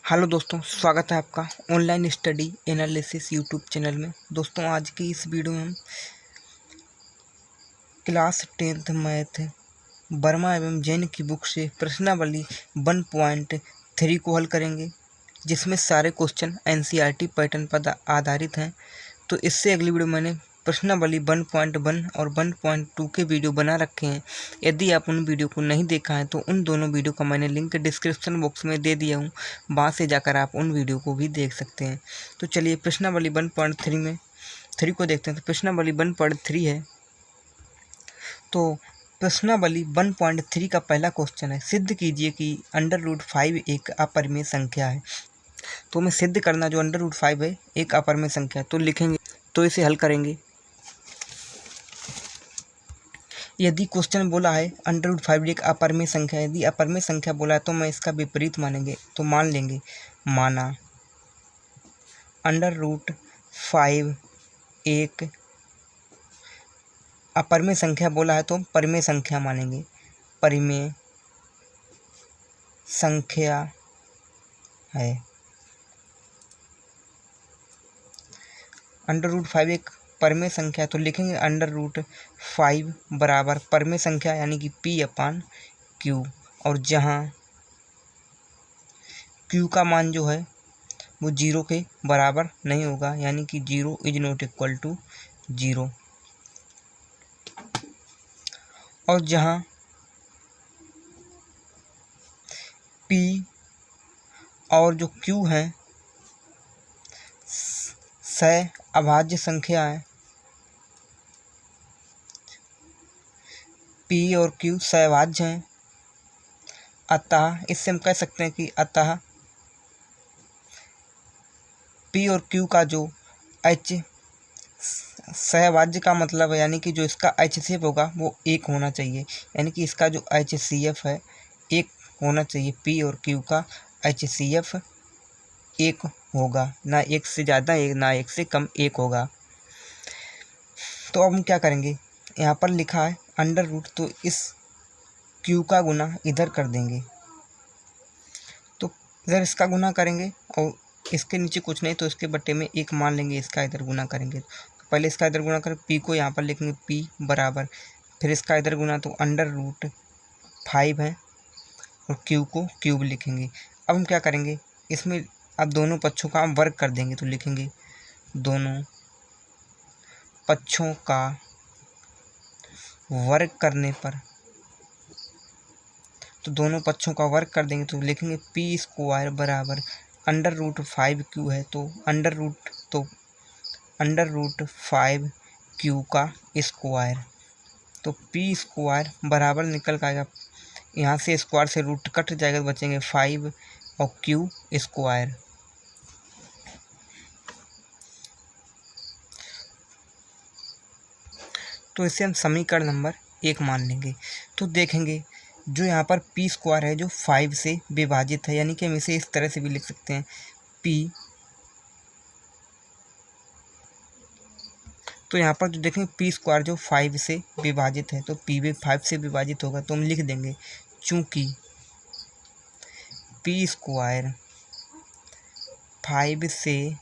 Hello दोस्तों, स्वागत है आपका online study analysis YouTube channel में। दोस्तों, आज की इस वीडियो में हम क्लास 10th मैथ वर्मा एवं जैन की बुक से प्रश्नावली 1.3 को हल करेंगे, जिसमें सारे क्वेश्चन एनसीईआरटी पैटर्न पर आधारित हैं। तो इससे अगली वीडियो मैंने प्रश्नावली 1.1 और 1.2 के वीडियो बना रखे हैं। यदि आप उन वीडियो को नहीं देखा है तो उन दोनों वीडियो का मैंने लिंक डिस्क्रिप्शन बॉक्स में दे दिया हूँ, वहाँ से जाकर आप उन वीडियो को भी देख सकते हैं। तो चलिए प्रश्नावली 1.3 में 3 को देखते हैं। तो प्रश्नावली 1.3 है। तो प्रश्नावली 1.3 का पहला क्वेश्चन है, सिद्ध कीजिए कि √5 एक अपरिमेय संख्या है। तो हमें सिद्ध करना जो √5 है एक अपरिमेय संख्या है। तो लिखेंगे, तो इसे हल करेंगे। यदि क्वेश्चन बोला है √5 एक अपरिमेय संख्या, यदि अपरिमेय संख्या बोला है तो मैं इसका विपरीत मानेंगे। तो मान लेंगे, माना √5 एक अपरिमेय संख्या बोला है तो परिमेय संख्या मानेंगे। परिमेय संख्या है। √5 एक परिमेय संख्या, तो लिखेंगे √5 बराबर परिमेय संख्या यानी कि P/Q, और जहाँ Q का मान जो है वो 0 के बराबर नहीं होगा, यानी कि 0 इज नॉट इक्वल टू 0, और जहाँ P और जो Q है अभाज्य संख्या है, P और Q सहभाज्य हैं। अतः इससे हम कह सकते हैं कि अतः P और Q का जो H सहभाज्य का मतलब है, यानी कि जो इसका HCF होगा वो 1 होना चाहिए, यानी कि इसका जो HCF है 1 होना चाहिए। P और Q का HCF 1 होगा, ना 1 से ज़्यादा ना 1 से कम 1 होगा। तो अब हम क्या करेंगे, यहाँ पर लिखा है √, तो इस Q का गुना इधर कर देंगे। तो इधर इसका गुना करेंगे और इसके नीचे कुछ नहीं, तो इसके बट्टे में 1 मान लेंगे, इसका इधर गुना करेंगे। तो पहले इसका इधर गुना करें, P को यहाँ पर लिखेंगे P बराबर, फिर इसका इधर गुना, तो √5 है, और Q को क्यूब लिखेंगे। अब हम क्या करेंगे, इसमें अब दोनों पक्षों का हम वर्ग कर देंगे। तो लिखेंगे दोनों पक्षों का वर्ग करने पर, तो दोनों पक्षों का वर्ग कर देंगे। तो लिखेंगे P² बराबर √5Q है, तो √5Q का स्क्वायर। तो P² बराबर निकल के आएगा, यहाँ से स्क्वायर से रूट कट जाएगा, तो बचेंगे 5 और Q²। तो इसे हम समीकरण नंबर 1 मान लेंगे। तो देखेंगे जो यहाँ पर P² है जो 5 से विभाजित है, यानी कि हम इसे इस तरह से भी लिख सकते हैं P। तो यहाँ पर जो देखेंगे P² जो 5 से विभाजित है, तो P भी 5 से विभाजित होगा, तो हम लिख देंगे चूँकि P² 5 से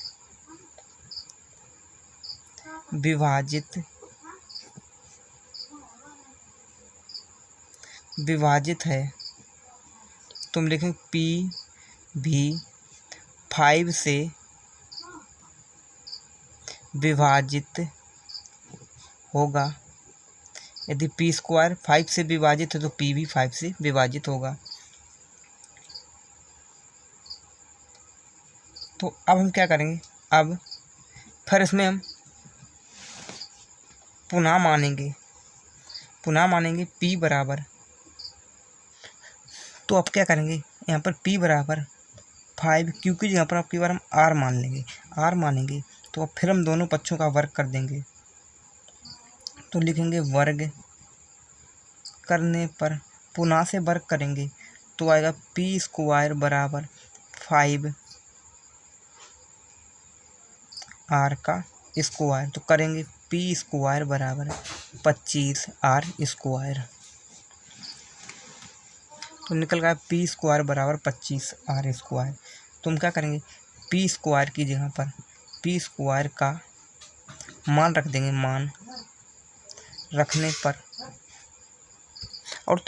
विभाजित है, तो हम लिखेंगे P भी 5 से विभाजित होगा। यदि P² 5 से विभाजित है तो P भी 5 से विभाजित होगा। तो अब हम क्या करेंगे, अब फिर इसमें हम पुनः मानेंगे P बराबर। तो अब क्या करेंगे, यहाँ पर P बराबर 5, क्योंकि यहाँ पर आपकी बार हम R मानेंगे। तो अब फिर हम दोनों पक्षों का वर्ग कर देंगे। तो लिखेंगे वर्ग करने पर, पुनः से वर्ग करेंगे तो आएगा P² बराबर 5 R का स्क्वायर। तो करेंगे P² बराबर 25 R²। तो निकल गया P² बराबर 25 R²। तो हम क्या करेंगे, पी स्क्वायर की जगह पर पी स्क्वायर का मान रख देंगे। मान रखने पर और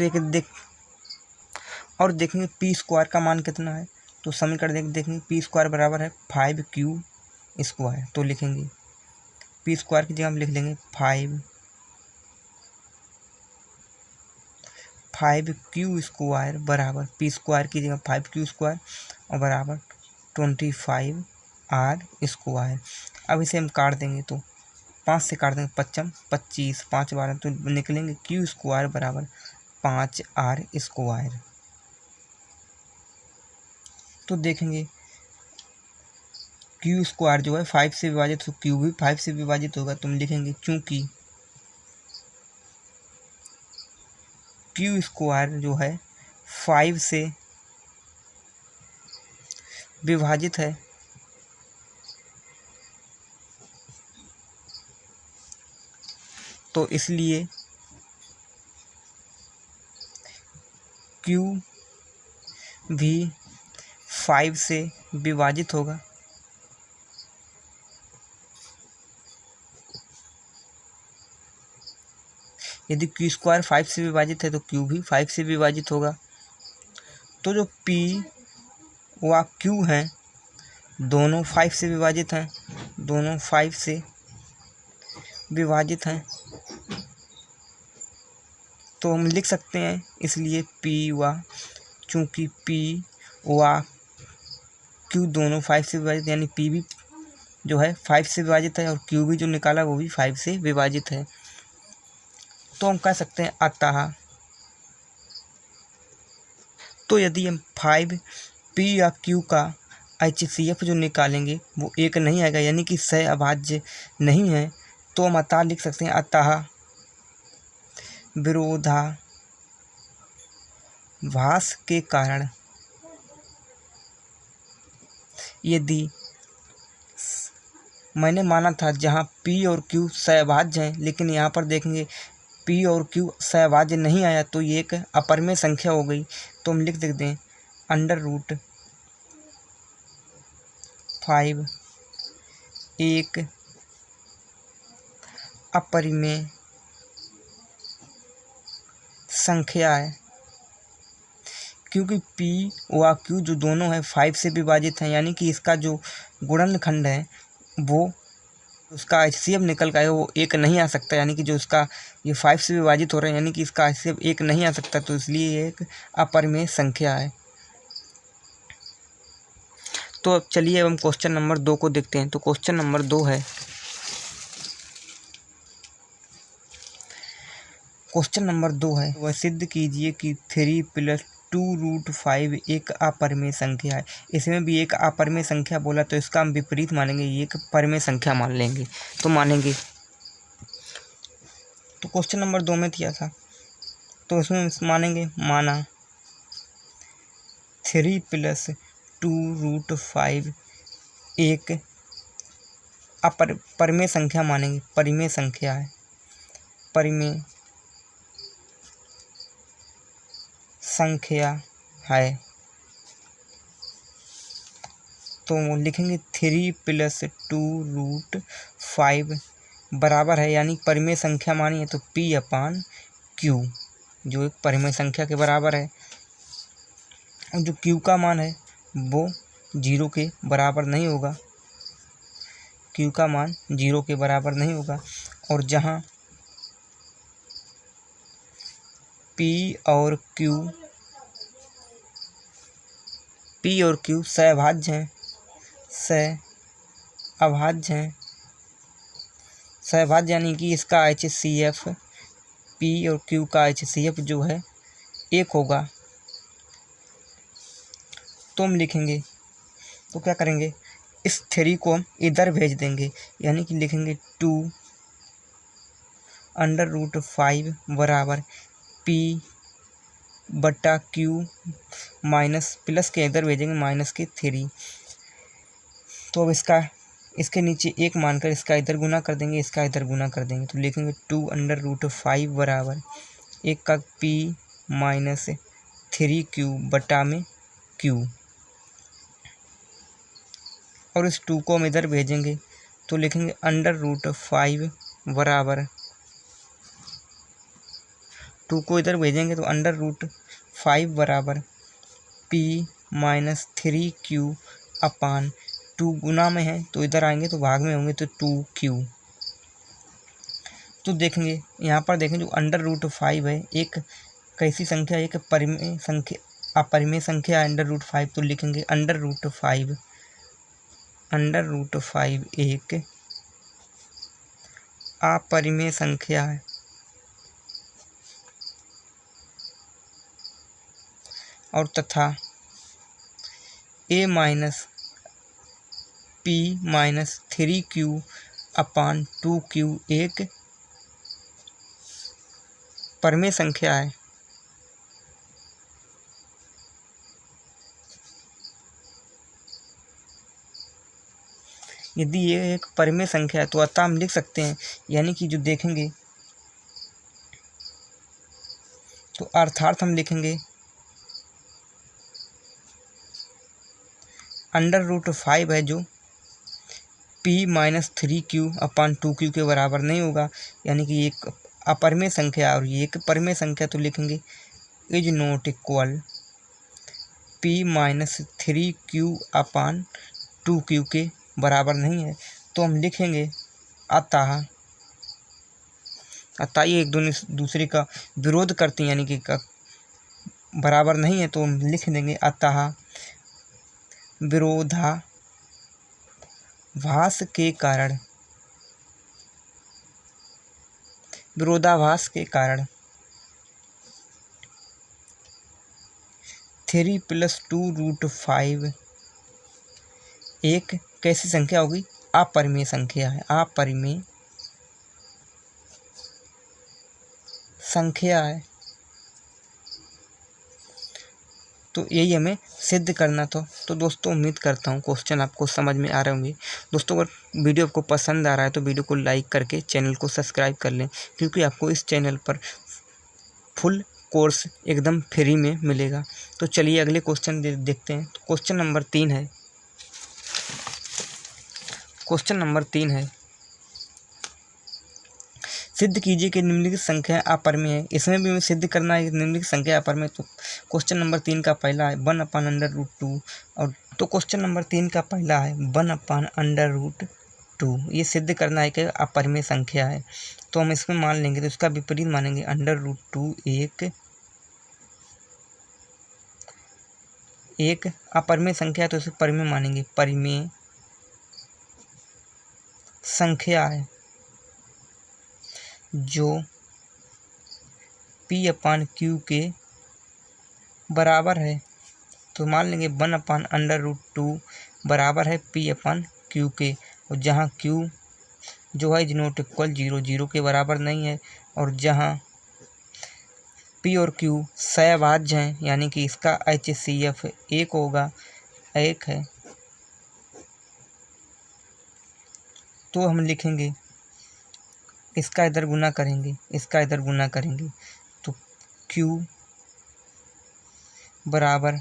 देखेंगे पी स्क्वायर का मान कितना है। तो समीकरण देखेंगे पी स्क्वायर बराबर है 5q स्क्वायर। तो लिखेंगे पी स्क्वायर की जगह हम लिख लेंगे 5q स्क्वायर बराबर पी स्क्वायर की जगह 5q स्क्वायर और बराबर 25r स्क्वायर। अब इसे हम काट देंगे तो 5 से काट देंगे 5 25, 5 12 तो निकलेंगे q स्क्वायर बराबर 5r स्क्वायर। तो देखेंगे q स्क्वायर जो है 5 से विभाजित तो q भी 5 से विभाजित होगा। तुम लिखेंगे चूँकि q स्क्वायर जो है 5 से विभाजित है तो इसलिए q भी 5 से विभाजित होगा। यदि q स्क्वायर 5 से विभाजित है तो q भी 5 से विभाजित होगा। तो जो p व q हैं दोनों 5 से विभाजित हैं, दोनों 5 से विभाजित हैं। तो हम लिख सकते हैं इसलिए p व चूँकि p व q दोनों 5 से विभाजित यानी p भी जो है 5 से विभाजित है और q भी जो निकाला वो भी 5 से विभाजित है। तो हम कह सकते हैं अतः तो यदि हम 5p या q का HCF जो निकालेंगे वो एक नहीं आएगा यानी कि सहअभाज्य नहीं है। तो हम अतः लिख सकते हैं अतः विरोधाभास के कारण यदि मैंने माना था जहाँ p और q सहअभाज्य हैं, लेकिन यहाँ पर देखेंगे p और q सहअभाज्य नहीं आया तो ये एक अपरिमेय संख्या हो गई। तो हम लिख देते हैं √5 एक अपरिमेय संख्या है क्योंकि p व q जो दोनों है 5 से विभाजित हैं यानी कि इसका जो गुणनखंड है वो उसका HCF निकल का है वो एक नहीं आ सकता। यानी कि जो इसका ये 5 से विभाजित हो रहे हैं यानी कि इसका HCF एक नहीं आ सकता। तो इसलिए ये एक अपरिमेय संख्या है। तो अब चलिए हम क्वेश्चन नंबर 2 को देखते हैं। तो क्वेश्चन नंबर 2 है, वह सिद्ध कीजिए कि 3 + 2√5 एक अपरिमेय संख्या है। इसमें भी एक अपरिमेय संख्या बोला तो इसका हम विपरीत मानेंगे, ये एक परिमेय संख्या मान लेंगे। तो मानेंगे तो क्वेश्चन नंबर 2 में दिया था तो इसमें मानेंगे माना 3 + 2√5 एक परिमेय संख्या मानेंगे, परिमेय संख्या है, परिमेय संख्या है। तो लिखेंगे 3 + 2√5 बराबर है यानी परिमेय संख्या मानी है तो p/q जो एक परिमेय संख्या के बराबर है। और जो q का मान है वो 0 के बराबर नहीं होगा, q का मान 0 के बराबर नहीं होगा। और जहाँ p और q सहअभाज्य हैं, सहअभाज्य यानी कि इसका HCF p और q का HCF जो है एक होगा। तो हम लिखेंगे तो क्या करेंगे, इस 3 को हम इधर भेज देंगे यानी कि लिखेंगे 2√5 बराबर p/q माइनस प्लस के इधर भेजेंगे माइनस के 3। तो अब इसके नीचे एक मानकर इसका इधर गुना कर देंगे, इसका इधर गुना कर देंगे। तो लिखेंगे 2√5 बराबर एक का p - 3q बटा में q। और इस 2 को हम इधर भेजेंगे तो लिखेंगे √5 बराबर 2 को इधर भेजेंगे तो √5 बराबर P माइनस 3Q अपान 2 गुना में है तो इधर आएंगे तो भाग में होंगे तो 2Q। तो देखेंगे यहाँ पर देखें जो √5 है एक कैसी संख्या है, एक परिमेय संख्या अपरिमेय संख्या है √5, तो लिखेंगे √5 एक अपरिमेय संख्या है और तथा a minus P minus 3Q upon 2Q एक परिमेय संख्या है। यदि ये एक परिमेय संख्या है तो अतः हम लिख सकते हैं, यानी कि जो देखेंगे तो अर्थात हम लिखेंगे √5 है जो P माइनस 3Q अपान 2Q के बराबर नहीं होगा, यानी कि एक अपरिमेय संख्या और ये एक परिमेय संख्या, तो लिखेंगे is not equal P minus 3Q upon 2Q के बराबर नहीं है। तो हम लिखेंगे अतः ये एक दूसरे का विरोध करती हैं, यानी कि बराबर नहीं है, तो हम लिख देंगे अतः विरोधाभास के कारण 3 + 2√5 एक कैसी संख्या होगी, अपरिमेय संख्या है, अपरिमेय संख्या है। तो यही हमें सिद्ध करना था। तो दोस्तों उम्मीद करता हूँ क्वेश्चन आपको समझ में आ रहे होंगे। दोस्तों अगर वीडियो आपको पसंद आ रहा है तो वीडियो को लाइक करके चैनल को सब्सक्राइब कर लें, क्योंकि आपको इस चैनल पर फुल कोर्स एकदम फ्री में मिलेगा। तो चलिए अगले क्वेश्चन देखते हैं। तो क्वेश्चन नंबर 3 है, सिद्ध कीजिए कि निम्नलिखित संख्या अपरिमेय है। इसमें भी हमें सिद्ध करना है कि निम्नलिखित संख्या अपरिमेय। तो क्वेश्चन नंबर 3 का पहला है 1/√2 और तो क्वेश्चन नंबर 3 का पहला है 1/√2। ये सिद्ध करना है कि अपरिमेय संख्या है। तो हम इसमें मान लेंगे तो इसका विपरीत मानेंगे √2 एक अपरिमेय संख्या है, तो इसे परिमेय मानेंगे, परिमेय संख्या है जो P/Q के बराबर है। तो मान लेंगे 1/√2 बराबर है P/Q के, और जहाँ Q जो है इज नॉट इक्वल 0 के बराबर नहीं है, और जहाँ P और Q सहभाज्य हैं, यानी कि इसका HCF 1 होगा, 1 है। तो हम लिखेंगे इसका इधर गुना करेंगे, इसका इधर गुना करेंगे, तो Q बराबर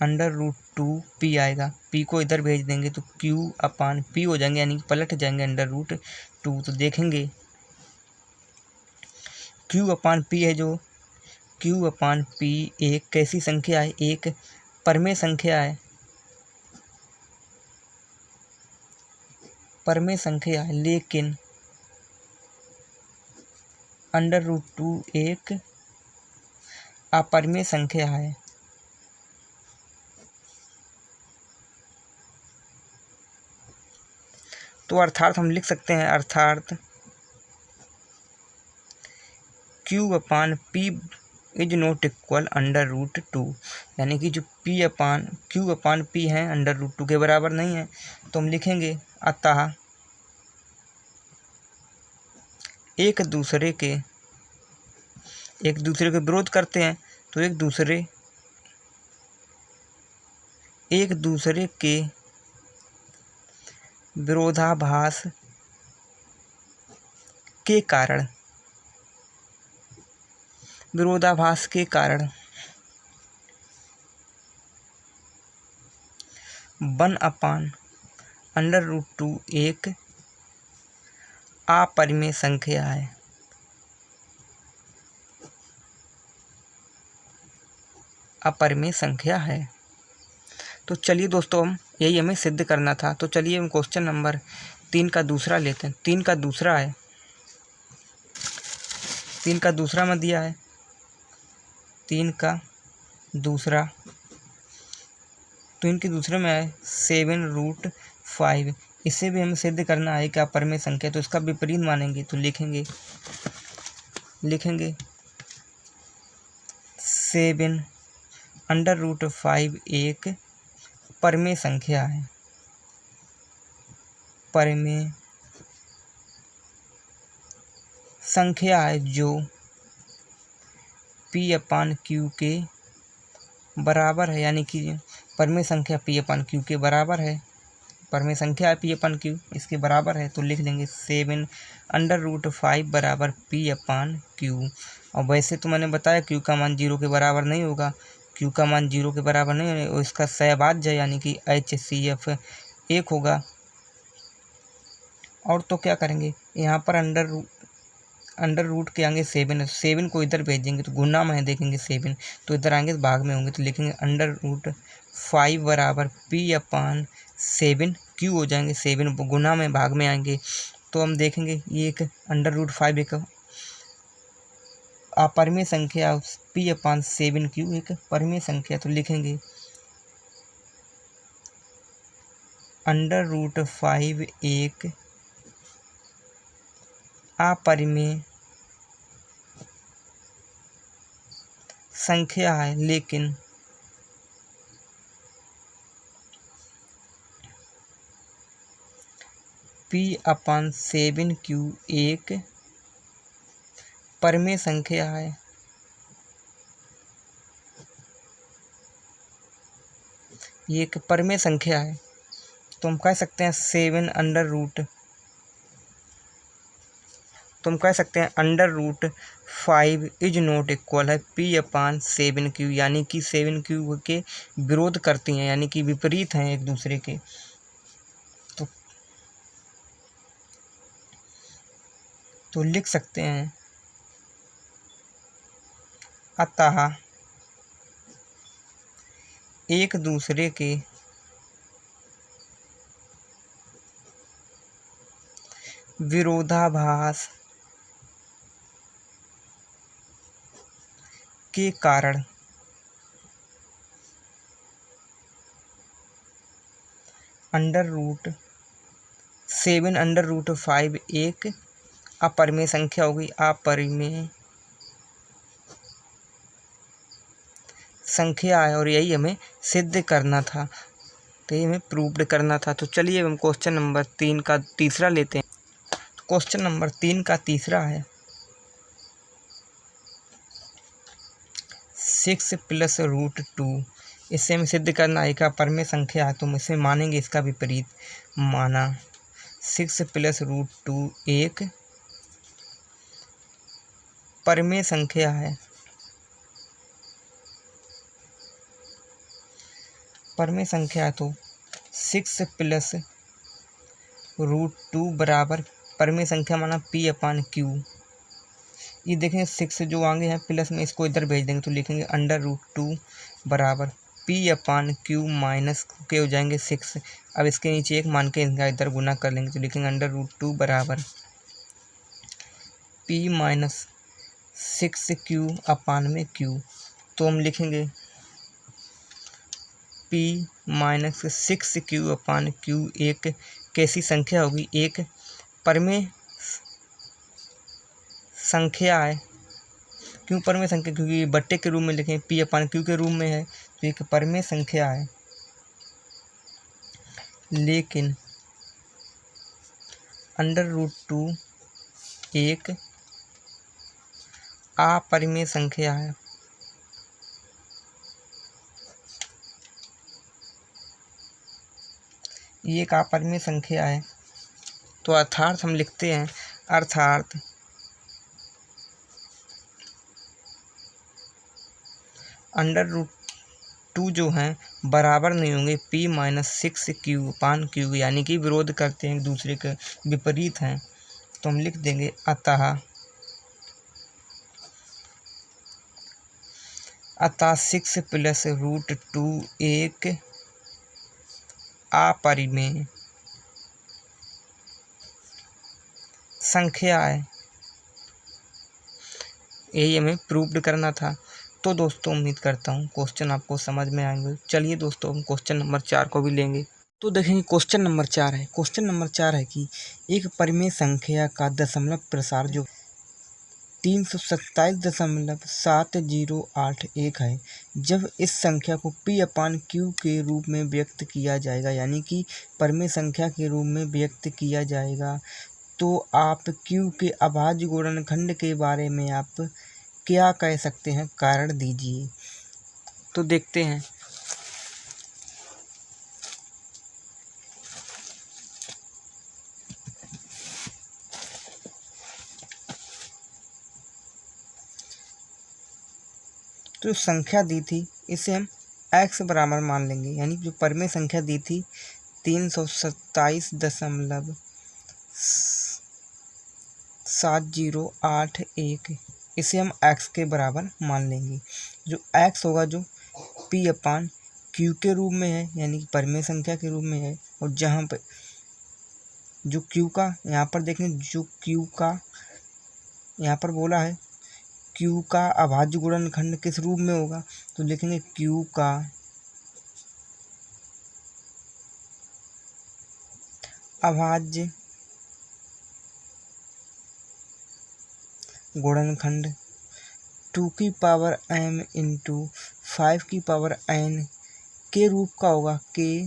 √2P आएगा। P को इधर भेज देंगे तो Q/P हो जाएंगे, यानी पलट जाएंगे √2। तो देखेंगे Q/P है, जो Q/P एक कैसी संख्या है, एक परिमेय संख्या है, लेकिन √2 एक अपरिमेय संख्या है। तो अर्थात हम लिख सकते हैं, अर्थात Q/P इज नॉट इक्वल √2, यानी कि जो Q/P है √2 के बराबर नहीं है। तो हम लिखेंगे अतः एक दूसरे के विरोध करते हैं, तो एक दूसरे के विरोधाभास के कारण 1/√2 √2 एक अपरिमेय संख्या है। अपरिमेय संख्या है। तो चलिए दोस्तों, हम यही हमें सिद्ध करना था। तो चलिए हम क्वेश्चन नंबर 3 का दूसरा लेते हैं। 3 का दूसरा है, 3 का दूसरा में दिया है, 3 का दूसरा, तो इनके दूसरे में है 7√5। इससे भी हमें सिद्ध करना है कि अपरिमेय संख्या, तो इसका विपरीत मानेंगे तो लिखेंगे 7√5 एक परिमेय संख्या है। परिमेय संख्या है जो P/Q के बराबर है, यानी कि परिमेय संख्या P/Q के बराबर है। परिमेय संख्या है P/Q, इसके बराबर है, तो लिख लेंगे 7√5 बराबर P/Q। और वैसे तो मैंने बताया Q का मान 0 के बराबर नहीं होगा, Q का मान 0 के बराबर नहीं होगा, और इसका सहभाज्य यानी कि HCF 1 होगा। और तो क्या करेंगे, यहाँ पर अंडर रूट के आगे 7 है, 7 को इधर भेजेंगे तो गुना में देखेंगे 7, तो इधर आएंगे तो भाग में होंगे, तो लिखेंगे √5 बराबर P/7 Q हो जाएंगे। 7 गुना में भाग में आएंगे तो हम देखेंगे ये एक √5 एक अपरिमेय संख्या, P/7 Q एक परिमेय संख्या, तो लिखेंगे √5 एक अपरिमेय संख्या है, लेकिन P/7 Q एक परिमेय संख्या है। ये एक परिमेय संख्या है, तो हम कह सकते हैं 5 इज नॉट इक्वल है P/7 Q, यानी कि 7 Q के विरोध करती हैं, यानी कि विपरीत हैं एक दूसरे के। तो लिख सकते हैं अतः एक दूसरे के विरोधाभास के कारण √7 एक अपरिमेय संख्या होगी। अपरिमेय संख्या है, और यही हमें सिद्ध करना था, तो ये हमें प्रूव्ड करना था। तो चलिए हम क्वेश्चन नंबर 3 का तीसरा लेते हैं। तो क्वेश्चन नंबर 3 का तीसरा है 6 + √2। इससे हमें सिद्ध करना है कि अपरिमेय संख्या है, तो हम इसे मानेंगे इसका विपरीत। माना 6 + √2 एक परिमेय संख्या है। परिमेय संख्या है, तो 6 + √2 बराबर परिमेय संख्या माना P/Q। ये देखेंगे 6 जो आगे हैं प्लस में, इसको इधर भेज देंगे तो लिखेंगे √2 बराबर P/Q माइनस के हो जाएंगे 6। अब इसके नीचे एक मान के इनका इधर गुना कर लेंगे तो लिखेंगे √2 बराबर P - 6Q/Q। तो हम लिखेंगे P - 6Q/Q एक कैसी संख्या होगी, एक परिमेय संख्या है। क्यों परिमेय संख्या, क्योंकि बट्टे के रूप में लिखें, P/Q के रूप में है, तो एक परिमेय संख्या है। लेकिन √2 एक अपरिमेय संख्या है। ये एक अपरिमेय संख्या है, तो अर्थात हम लिखते हैं अर्थात √2 टू जो हैं बराबर नहीं होंगे p माइनस 6q अपान क्यू, यानी कि विरोध करते हैं, एक दूसरे के विपरीत हैं। तो हम लिख देंगे अतः 6 प्लस रूट 2 एक अपरिमेय संख्या है। यही हमें प्रूव्ड करना था। तो दोस्तों उम्मीद करता हूँ क्वेश्चन आपको समझ में आएंगे। चलिए दोस्तों हम क्वेश्चन नंबर 4 को भी लेंगे। तो देखेंगे क्वेश्चन नंबर 4 है। क्वेश्चन नंबर 4 है कि एक परिमेय संख्या का दशमलव प्रसार जो 327.7081 है, जब इस संख्या को p अपान क्यू के रूप में व्यक्त किया जाएगा, यानी कि परिमेय संख्या के रूप में व्यक्त किया जाएगा, तो आप Q के अभाज्य गुणनखंड के बारे में आप क्या कह सकते हैं, कारण दीजिए। तो देखते हैं। तो संख्या दी थी इसे हम x बराबर मान लेंगे, यानी जो परिमेय संख्या दी थी 327.7081, इसे हम x के बराबर मान लेंगे। जो x होगा जो p अपान q के रूप में है, यानी कि परिमेय संख्या के रूप में है, और जहाँ पर जो q का यहाँ पर देखें, जो q का यहाँ पर बोला है Q का अभाज्य गुणनखंड किस रूप में होगा, तो लिखेंगे Q का अभाज्य गुणनखंड 2 की पावर m इंटू 5 की पावर n के रूप का होगा, के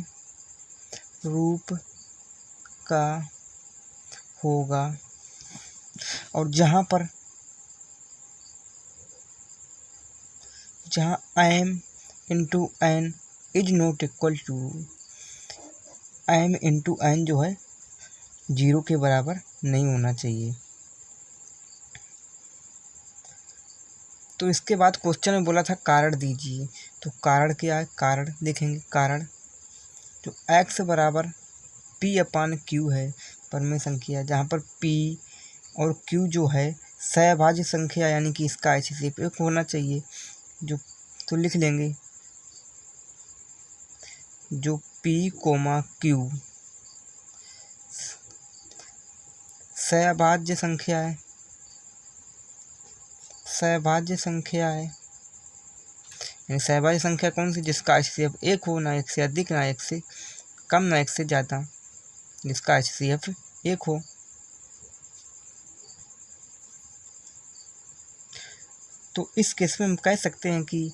रूप का होगा। और जहाँ m into n is not equal to, m into n जो है 0 के बराबर नहीं होना चाहिए। तो इसके बाद क्वेश्चन में बोला था कारण दीजिए। तो कारण क्या है, कारण देखेंगे। कारण जो x बराबर p अपान क्यू है, परिमेय संख्या, जहाँ पर p और q जो है सहभाज्य संख्या, यानी कि इसका HCF 1 होना चाहिए। जो तो लिख लेंगे जो p कोमा q सहभाज्य संख्या है, सहभाज्य संख्या है, यानी सहभाज्य संख्या कौन सी, जिसका HCF 1 हो, ना 1 से अधिक ना 1 से कम ना 1 से ज़्यादा, जिसका HCF 1 हो। तो इस केस में हम कह सकते हैं कि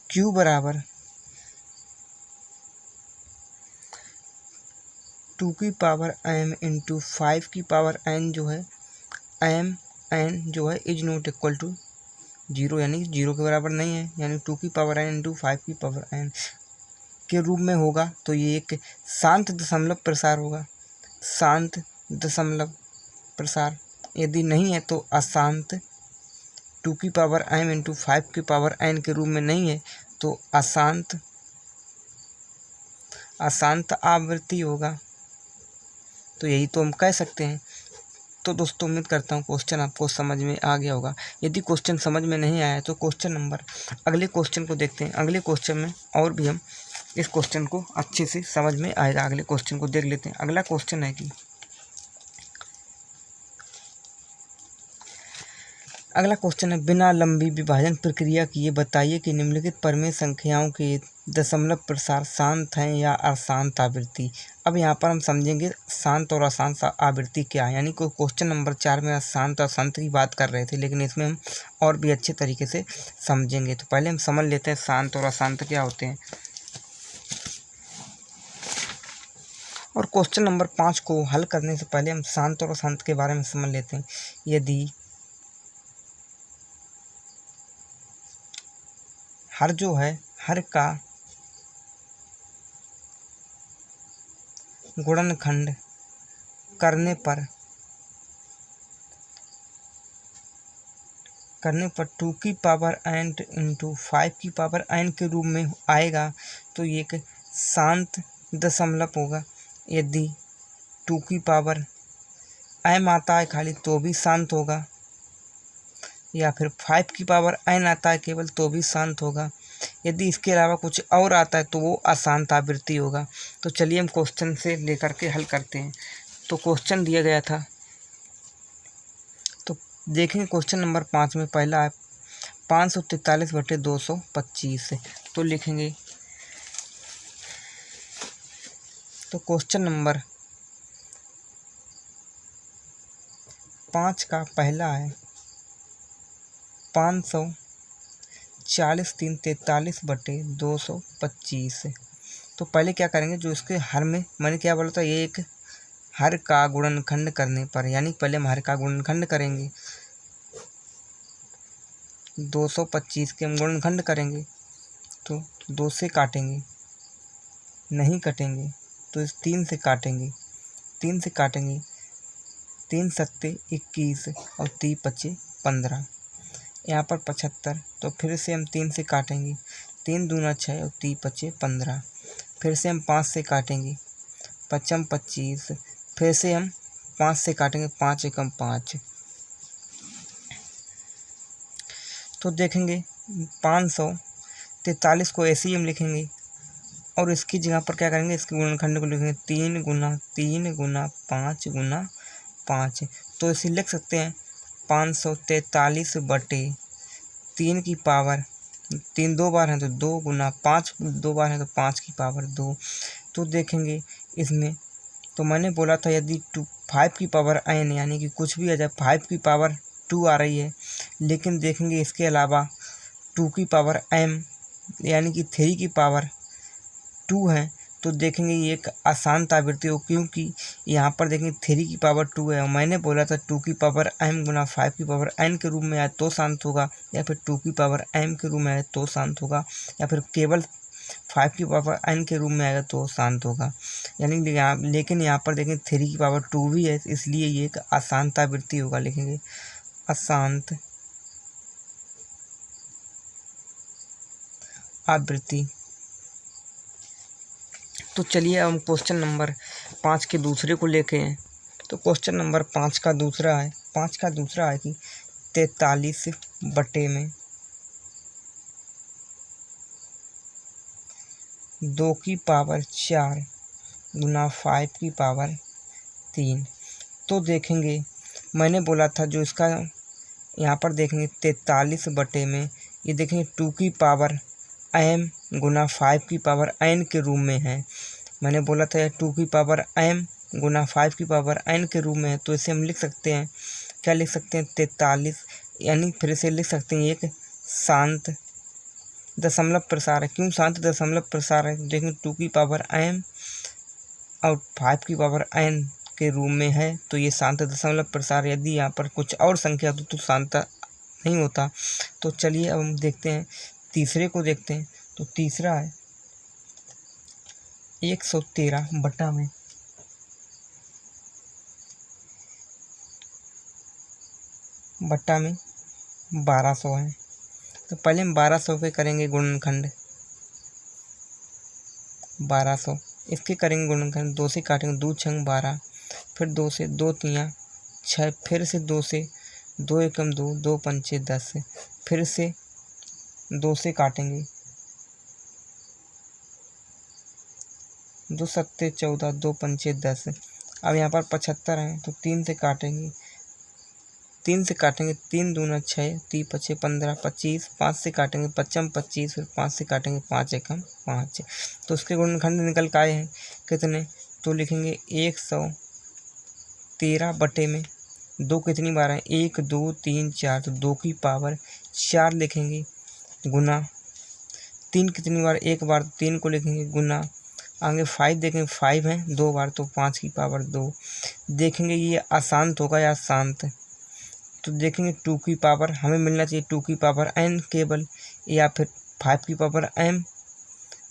Q बराबर 2 की पावर m इंटू 5 की पावर n जो है, m n जो है इज नॉट इक्वल टू 0, यानी 0 के बराबर नहीं है, यानी 2 की पावर n इंटू 5 की पावर n के रूप में होगा। तो ये एक शांत दशमलव प्रसार होगा, शांत दशमलव प्रसार। यदि नहीं है तो अशांत, 2 की पावर m इंटू 5 की पावर n के रूप में नहीं है तो अशांत आवृत्ति होगा। तो यही तो हम कह सकते हैं। तो दोस्तों उम्मीद करता हूँ क्वेश्चन आपको समझ में आ गया होगा। यदि क्वेश्चन समझ में नहीं आया तो अगले क्वेश्चन को देखते हैं। अगले क्वेश्चन में और भी हम इस क्वेश्चन को अच्छे से समझ में आएगा। अगले क्वेश्चन को देख लेते हैं। अगला क्वेश्चन है कि अगला क्वेश्चन है, बिना लंबी विभाजन प्रक्रिया किए बताइए कि निम्नलिखित परिमेय संख्याओं के दशमलव प्रसार शांत हैं या अशांत आवृत्ति। अब यहाँ पर हम समझेंगे शांत और अशांत आवृत्ति क्या है, यानी कि क्वेश्चन नंबर 4 में शांत और अशांत की बात कर रहे थे, लेकिन इसमें हम और भी अच्छे तरीके से समझेंगे। तो पहले हम समझ लेते हैं शांत और अशांत क्या होते हैं। और क्वेश्चन नंबर 5 को हल करने से पहले हम शांत और अशांत के बारे में समझ लेते हैं। यदि हर जो है हर का गुणनखंड करने पर करने पर 2 की पावर n इंटू 5 की पावर n के रूप में आएगा तो ये एक शांत दशमलव होगा। यदि 2 की पावर m आता है खाली तो भी शांत होगा, या फिर 5 की पावर n आता है केवल तो भी शांत होगा। यदि इसके अलावा कुछ और आता है तो वो अशांत आवृत्ति होगा। तो चलिए हम क्वेश्चन से लेकर के हल करते हैं। तो क्वेश्चन दिया गया था, तो देखेंगे क्वेश्चन नंबर 5 में पहला है 543/225। तो लिखेंगे, तो क्वेश्चन नंबर 5 का पहला है 540×343/225। तो पहले क्या करेंगे, जो इसके हर में मैंने क्या बोला था, ये एक हर का गुणनखंड करने पर, यानी पहले हम हर का गुणनखंड करेंगे। 225 के हम गुणनखंड करेंगे तो 2 से काटेंगे, नहीं कटेंगे तो इस 3 से काटेंगे, 3 से काटेंगे, 3 सत्ते 21 और 3 पचे 15, यहाँ पर 75। तो फिर से हम 3 से काटेंगे, 3 दूना 6 और 3 पचे 15। फिर से हम 5 से काटेंगे, 5 25। फिर से हम 5 से काटेंगे, 5 एकम 5। तो देखेंगे 543 को ऐसे ही हम लिखेंगे और इसकी जगह पर क्या करेंगे, इसके गुणनखंड को लिखेंगे 3 गुना 3 गुना 5 गुना 5। तो इसे लिख सकते हैं 543/3 की पावर 3 दो बार है तो 2 गुना 5 दो बार है तो 5 की पावर 2। तो देखेंगे इसमें, तो मैंने बोला था यदि 5 की पावर n यानी कि कुछ भी आ जाए, 5 की पावर 2 आ रही है, लेकिन देखेंगे इसके अलावा 2 की पावर m यानी कि 3 की पावर 2 है, तो देखेंगे ये एक अशांत आवृत्ति हो, क्योंकि यहाँ पर देखेंगे 3 की पावर 2 है और मैंने बोला था 2 की पावर m गुना 5 की पावर n के रूप में आए तो शांत होगा, या फिर 2 की पावर m के रूप में आए तो शांत होगा, या फिर केवल 5 की पावर n के रूप में आएगा तो शांत होगा। यानी लेकिन यहाँ पर देखेंगे 3 की पावर 2 भी है, इसलिए ये एक अशांत आवृत्ति होगा। लिखेंगे अशांत आवृत्ति। तो चलिए अब हम क्वेश्चन नंबर 5 के दूसरे को लेके हैं। तो क्वेश्चन नंबर 5 का दूसरा है, 5 का दूसरा है कि 43/2 की पावर 4 गुना 5 की पावर 3। तो देखेंगे मैंने बोला था जो इसका यहाँ पर देखेंगे 43 में ये देखेंगे 2 की पावर m गुना 5 की पावर n के रूप में है। मैंने बोला था 2 की पावर m गुना 5 की पावर n के रूप में है, तो इसे हम लिख सकते हैं, क्या लिख सकते हैं 43, यानी फिर से लिख सकते हैं एक शांत दशमलव प्रसार है। क्यों शांत दशमलव प्रसार है, देखें 2 की पावर m और 5 की पावर n के रूप में है तो ये शांत दशमलव प्रसार। यदि यहाँ पर कुछ और संख्या तो शांत नहीं होता। तो चलिए अब हम देखते हैं तीसरे को देखते हैं। तो तीसरा है 113 में 1200 है। तो पहले हम 1200 के करेंगे गुणनखंड, 1200 इसके करेंगे गुणनखंड, 2 से काटेंगे, 2 छंग 12, फिर 2 से 2 तियाँ 6, फिर से 2 से 2 एकम 2, 2 पंचे 10, फिर से 2 से काटेंगे, 2 सत्ते 14, 2 पंचे 10। अब यहाँ पर 75 हैं तो 3 से काटेंगे, 3 से काटेंगे, 3 दूना 6, 3 पचे 15, 25, 5 से काटेंगे, 55 25, फिर 5 से काटेंगे, 5 एकम 5। तो उसके गुणनखंड निकल के आए हैं कितने, तो लिखेंगे 113 में 2 कितनी बार है, 1 2 3 4, तो 2 की पावर 4 लिखेंगे, गुना 3 कितनी बार, एक बार, 3 को लिखेंगे, गुना आगे 5 देखेंगे, 5 है 2 बार तो 5 की पावर 2। देखेंगे ये अशांत होगा या शांत, तो देखेंगे 2 की पावर हमें मिलना चाहिए 2 की पावर n केवल, या फिर 5 की पावर m,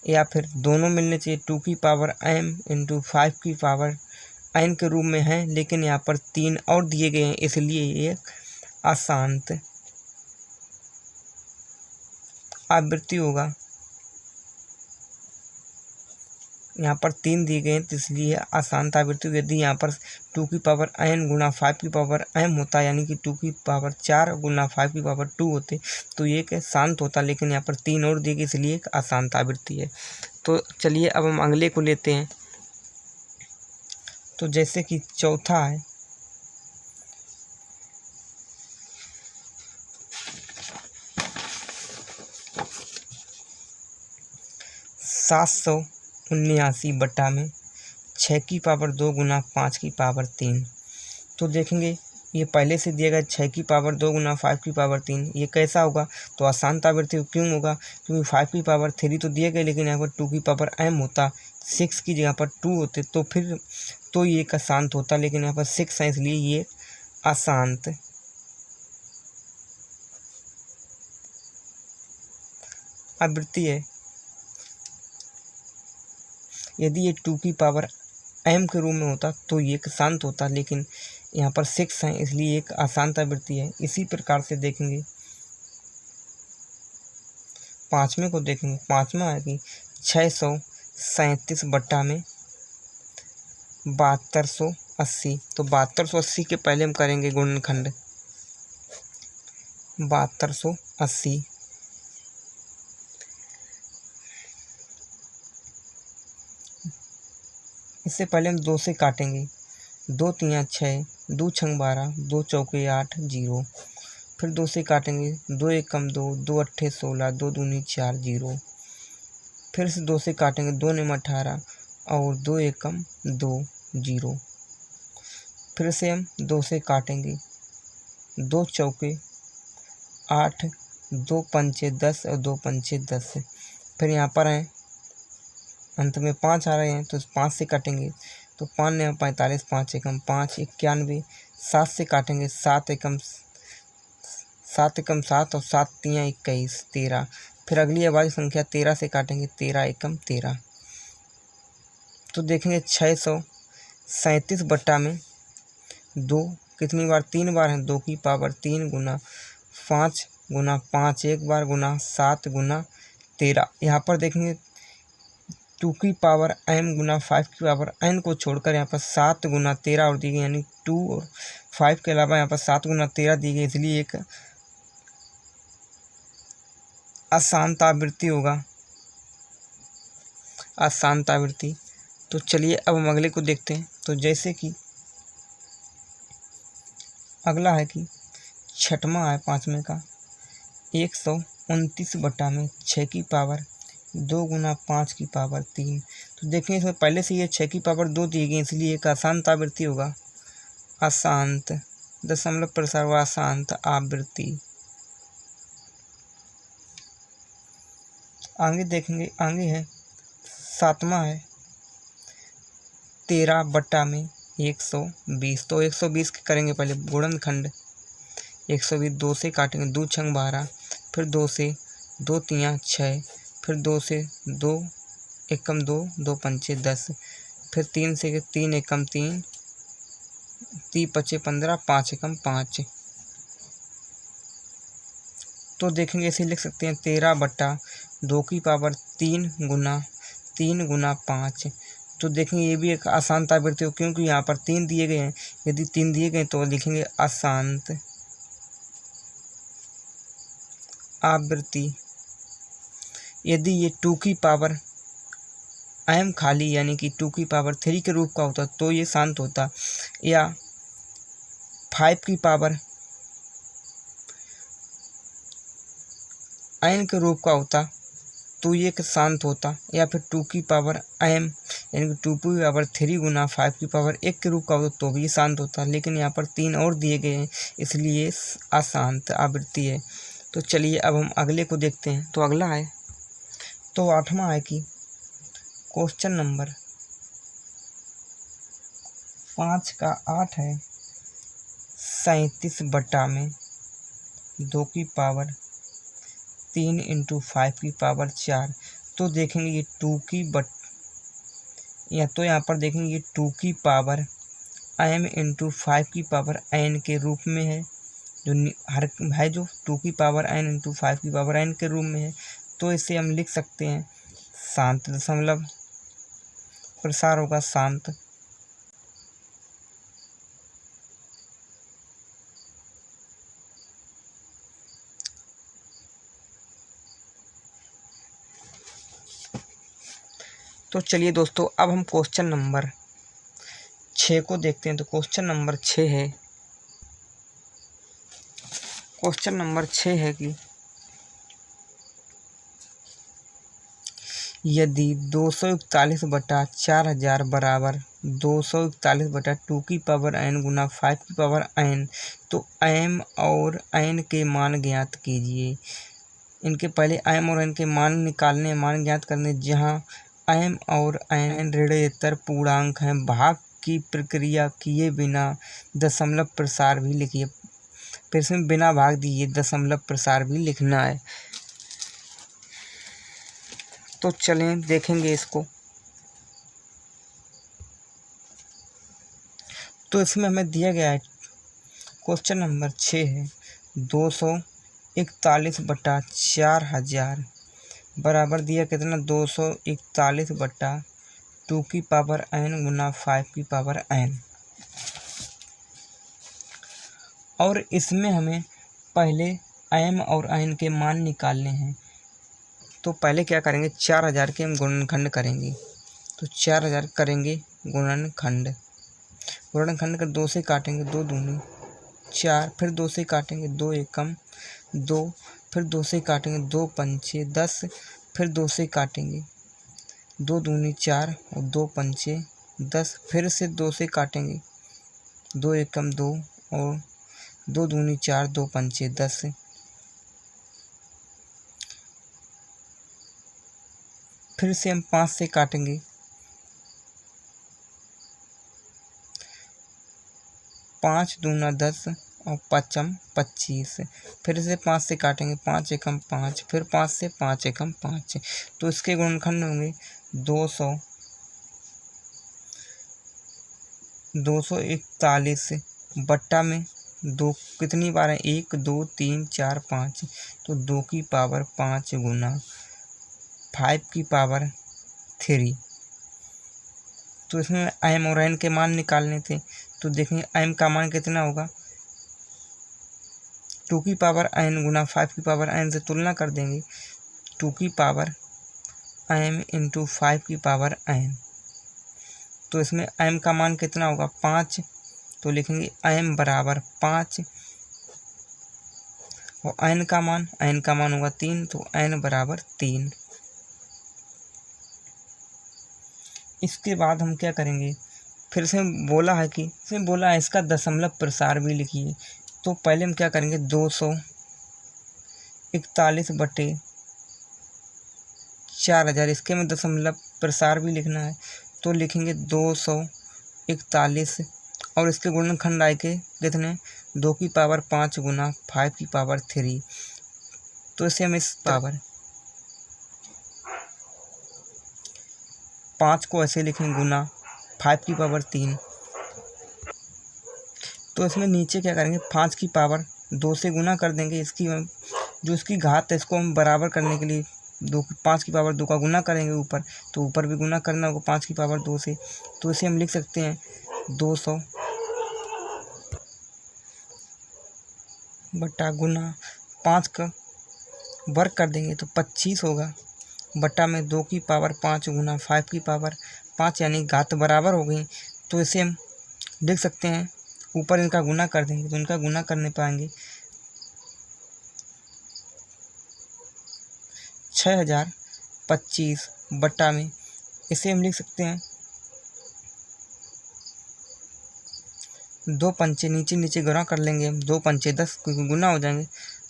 या फिर दोनों मिलने चाहिए 2 की पावर m इंटू 5 की पावर n के रूप में है, लेकिन यहाँ पर 3 और दिए गए हैं इसलिए ये अशांत आवृत्ति होगा। यहाँ पर 3 दिए गए हैं तो इसलिए अशांत आवृत्ति। यदि यहाँ पर 2 की पावर n गुना 5 की पावर m होता, यानी कि 2 की पावर 4 गुना 5 की पावर 2 होते, तो ये एक शांत होता, लेकिन यहाँ पर 3 और दिए गए इसलिए एक अशांत आवृत्ति है। तो चलिए अब हम अगले को लेते हैं। तो जैसे कि चौथा है 779 बटा में 6 की पावर 2 गुना 5 की पावर 3। तो देखेंगे ये पहले से दिया गया 6 की पावर 2 गुना 5 की पावर 3, ये कैसा होगा? तो अशांत आवृत्ति क्यों होगा? क्योंकि 5 की पावर 3 तो दिए गए, लेकिन यहाँ पर 2 की पावर m होता, 6 की जगह पर 2 होते, तो फिर तो ये एक अशांत होता, लेकिन यहाँ पर 6 है इसलिए ये अशांत आवृत्ति है। यदि ये 2 की पावर m के रूप में होता तो ये एक शांत होता, लेकिन यहाँ पर 6 है इसलिए एक अशांत आवृत्ति है। इसी प्रकार से देखेंगे पाँचवें को देखेंगे। पाँचवा है कि 637 बट्टा में 7280। तो 7280 के पहले हम करेंगे गुणनखंड। 7280 इससे पहले हम 2 से काटेंगे। 2 तियाँ 6, 2 छंग 12, 2 चौके 8, 0। फिर 2 से काटेंगे। 2 एकम 2, 2 अट्ठे 16, 2 दूनी 4, 0। फिर से 2 से काटेंगे। 2 निम 18 और 2 एकम 2, 0। फिर से हम 2 से काटेंगे। 2 चौके 8, 2 पंचे 10 और 2 पंचे 10। फिर यहाँ पर हैं अंत में 5 आ रहे हैं तो 5 से काटेंगे। तो 5 ने 45, 5 एकम 5, 91। 7 से काटेंगे। 7 एकम 7 और 7 तियाँ 21, 13। फिर अगली आवाज़ संख्या 13 से काटेंगे। 13 एकम 13। तो देखेंगे 637 बट्टा में 2 कितनी बार? 3 बार है। 2 की पावर 3 गुना 5 गुना 5 एक बार गुना 7 गुना 13। यहाँ पर देखेंगे 2 की पावर m गुना 5 की पावर n को छोड़कर यहाँ पर 7 गुना 13 और दी गई, यानी 2 और 5 के अलावा यहाँ पर 7 गुना 13 दी गई, इसलिए एक अशांत आवृत्ति होगा। अशांत आवृत्ति। तो चलिए अब हम अगले को देखते हैं। तो जैसे कि अगला है कि छठवां है पाँचवें का 129 बट्टा में 6 की पावर 2 गुना 5 की पावर 3। तो देखें इसमें पहले से ये 6 की पावर 2 दी गई, इसलिए एक अशांत आवृत्ति होगा। अशांत दशमलव प्रसार हुआ अशांत आवृत्ति। आगे देखेंगे। आगे है सातवां है 13 बट्टा में 120। तो 120 के करेंगे पहले गुणनखंड। 120 2 से काटेंगे। 2 छंग 12, फिर 2 से 2 तियाँ 6, फिर 2 से 2 एकम 2, 2 पंचे 10, फिर 3 से 3 एकम 3, 3 पचे 15, 5 एकम 5। तो देखेंगे ऐसे लिख सकते हैं 13 बट्टा 2 की पावर 3 गुना 5। तो देखेंगे ये भी एक अशांत आवृत्ति हो, क्योंकि यहाँ पर 3 दिए गए हैं। यदि 3 दिए गए तो लिखेंगे अशांत आवृत्ति। यदि ये 2 की पावर m खाली यानी कि 2 की पावर 3 के रूप का होता तो ये शांत होता, या 5 की पावर n के रूप का होता तो ये एक शांत होता, या फिर 2 की पावर m यानी कि 2 की पावर 3 गुना 5 की पावर 1 के रूप का होता तो भी शांत होता, लेकिन यहाँ पर 3 और दिए गए हैं इसलिए अशांत आवृत्ति है। तो चलिए अब हम अगले को देखते हैं। तो अगला है तो आठवां है कि क्वेश्चन नंबर 5 का 8 है 37 बट्टा में 2 की पावर 3 इंटू 5 की पावर 4। तो देखेंगे ये 2 की या तो यहाँ पर देखेंगे ये 2 की पावर m इंटू 5 की पावर n के रूप में है, जो हर है जो 2 की पावर n इंटू 5 की पावर n के रूप में है, तो इसे हम लिख सकते हैं शांत दशमलव प्रसार होगा शांत। तो चलिए दोस्तों, अब हम क्वेश्चन नंबर 6 को देखते हैं। तो क्वेश्चन नंबर 6 है, क्वेश्चन नंबर 6 है कि यदि 241/4000 बराबर 241/2 की पावर n गुना 5 की पावर n, तो m और n के मान ज्ञात कीजिए। इनके पहले m और n के मान निकालने, मान ज्ञात करने, जहां m और n ऋणात्तर पूर्णांक हैं। भाग की प्रक्रिया किए बिना दशमलव प्रसार भी लिखिए। फिर से बिना भाग दिए दशमलव प्रसार भी लिखना है। तो चलें देखेंगे इसको। तो इसमें हमें दिया गया है, क्वेश्चन नंबर 6 है 241/4000 बराबर दिया कितना, 241/2 की पावर n गुना 5 की पावर n। और इसमें हमें पहले m और n के मान निकालने हैं। तो पहले क्या करेंगे, 4000 के हम गुणनखंड करेंगे। तो 4000 करेंगे गुणनखंड। गुणनखंड कर 2 से काटेंगे, 2 दूनी 4, फिर 2 से काटेंगे, 2 एकम 2, फिर 2 से काटेंगे, 2 पंचे 10, फिर 2 से काटेंगे, 2 दूनी 4 और 2 पंचे 10, फिर से 2 से काटेंगे, 2 एकम 2 और 2 दूनी 4, 2 पंचे 10, फिर से हम 5 से काटेंगे, 5 दूना 10 और 5 25, फिर से 5 से काटेंगे, 5 एकम 5, फिर 5 से 5 एकम 5। तो इसके गुणनखंड होंगे 241 बट्टा में 2 कितनी बार है, 1 2 3 4 5, तो 2 की पावर 5 गुना 5 की पावर 3। तो इसमें m और n के मान निकालने थे। तो देखेंगे m का मान कितना होगा, 2 की पावर n गुना 5 की पावर n से तुलना कर देंगे, 2 की पावर m इंटू 5 की पावर n। तो इसमें m का मान कितना होगा, 5। तो लिखेंगे m बराबर 5 और n का मान होगा 3, तो n बराबर 3। इसके बाद हम क्या करेंगे, फिर से बोला है कि इसका दशमलव प्रसार भी लिखिए। तो पहले हम क्या करेंगे, 241/4000 इसके में दशमलव प्रसार भी लिखना है। तो लिखेंगे 241 और इसके गुणनखंड आए के कितने, 2 की पावर 5 गुना 5 की पावर 3। तो इसे हम इस पावर 5 को ऐसे लिखेंगे गुना 5 की पावर 3। तो इसमें नीचे क्या करेंगे, 5 की पावर 2 से गुना कर देंगे। इसकी जो इसकी घात है इसको हम बराबर करने के लिए 5 की पावर 2 का गुना करेंगे ऊपर, तो ऊपर भी गुना करना होगा 5 की पावर 2 से। तो इसे हम लिख सकते हैं 200 बटा गुना 5 का वर्ग कर देंगे तो 25 होगा, बटा में 2 की पावर 5 गुना 5 की पावर 5, यानी घात बराबर हो गई। तो इसे हम लिख सकते हैं, ऊपर इनका गुना कर देंगे तो इनका गुना करने पाएंगे 6025 बटा में, इसे हम लिख सकते हैं 2 पंचे नीचे गुना कर लेंगे हम, 2 पंचे 10 क्योंकि गुना हो जाएंगे,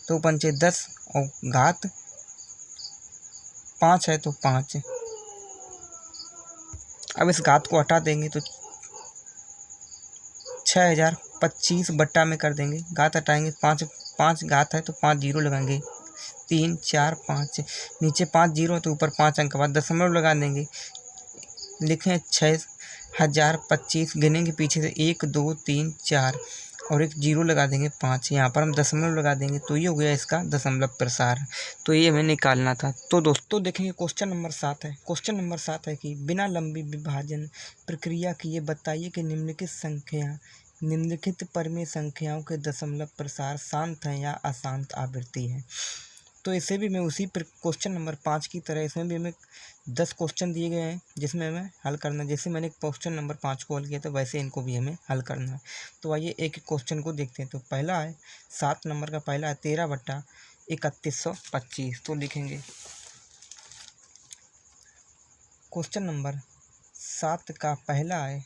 2 पंचे 10 और घात 5 है तो 5। अब इस घात को हटा देंगे तो 6025 बट्टा में कर देंगे, घात हटाएंगे 5 घात है तो 5 जीरो लगाएंगे, 3 4 5, नीचे 5 जीरो तो ऊपर 5 अंक के बाद दशमलव लगा देंगे। लिखें 6025, गिनेंगे पीछे से 1 2 3 4, और एक जीरो लगा देंगे 5, यहाँ पर हम दशमलव लगा देंगे, तो ये हो गया इसका दशमलव प्रसार। तो ये हमें निकालना था। तो दोस्तों देखेंगे क्वेश्चन नंबर 7 है। क्वेश्चन नंबर 7 है कि बिना लंबी विभाजन प्रक्रिया किए बताइए कि निम्नलिखित परिमेय संख्याओं के दशमलव प्रसार शांत हैं या अशांत आवृत्ति है। तो इसे भी मैं उसी पर क्वेश्चन नंबर 5 की तरह इसमें भी हमें 10 क्वेश्चन दिए गए हैं जिसमें हमें हल करना है। जैसे मैंने क्वेश्चन नंबर 5 को हल किया तो वैसे इनको भी हमें हल करना है। तो आइए एक एक क्वेश्चन को देखते हैं। तो पहला है 7 नंबर का, पहला है 13/3125। तो लिखेंगे क्वेश्चन नंबर 7 का पहला है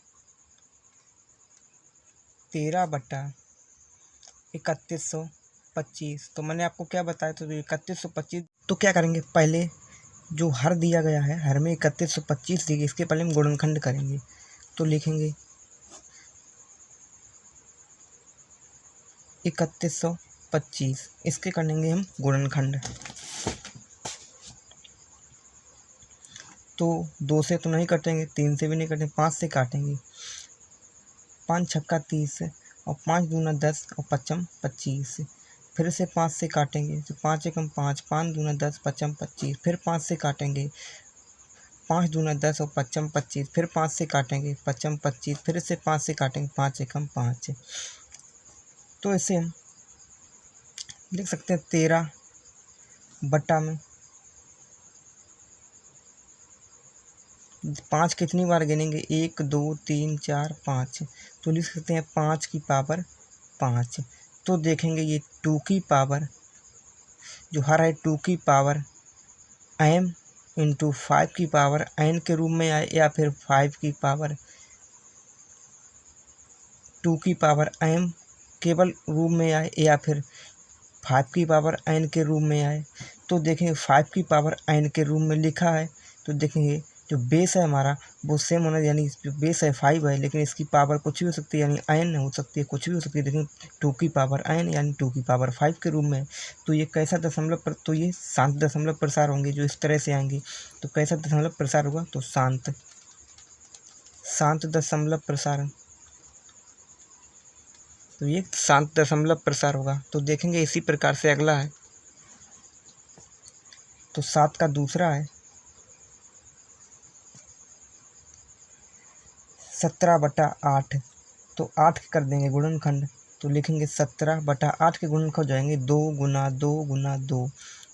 13/3125। तो मैंने आपको क्या बताया, तो 3125। तो क्या करेंगे, पहले जो हर दिया गया है, हर में 3125 दी गई, इसके पहले हम गुणनखंड करेंगे। तो लिखेंगे 3125, इसके करेंगे हम गुणनखंड। तो 2 से तो नहीं कटेंगे, 3 से भी नहीं कटेंगे, 5 से काटेंगे। 5 छक्का 30 और 5 दूना 10 और 5 25। फिर से 5 से काटेंगे तो 5 एकम 5, 5 दूना 10, 5 25। फिर 5 से काटेंगे, 5 दूना 10 और 5 25। फिर 5 से काटेंगे, 5 25। फिर से 5 से काटेंगे, 5 एकम 5। तो इसे हम लिख सकते हैं 13 बटा में 5 कितनी बार गिनेंगे, 1 2 3 4 5। तो लिख सकते हैं 5 की पावर 5। तो देखेंगे ये 2 की पावर जो हर है 2 की पावर m इंटू 5 की पावर n के रूप में आए, या फिर 5 की पावर 2 की पावर m केवल रूप में आए, या फिर 5 की पावर n के रूप में आए। तो देखेंगे 5 की पावर n के रूप में लिखा है, तो देखेंगे जो बेस है हमारा वो सेम होना, यानी जो बेस है 5 है, लेकिन इसकी पावर कुछ भी हो सकती है, यानी n हो सकती है, कुछ भी हो सकती है। लेकिन 2 की पावर n यानी 2 की पावर 5 के रूप में है। तो ये कैसा दशमलव पर, तो ये शांत दशमलव प्रसार होंगे जो इस तरह से आएंगे। तो कैसा दशमलव प्रसार होगा, तो शांत दशमलव प्रसार। तो ये शांत दशमलव प्रसार होगा। तो देखेंगे इसी प्रकार से अगला है, तो 7 का दूसरा है 17/8। तो 8 कर देंगे गुणनखंड। तो लिखेंगे 17/8 के गुणनखंड हो जाएंगे 2 गुना 2 गुना 2।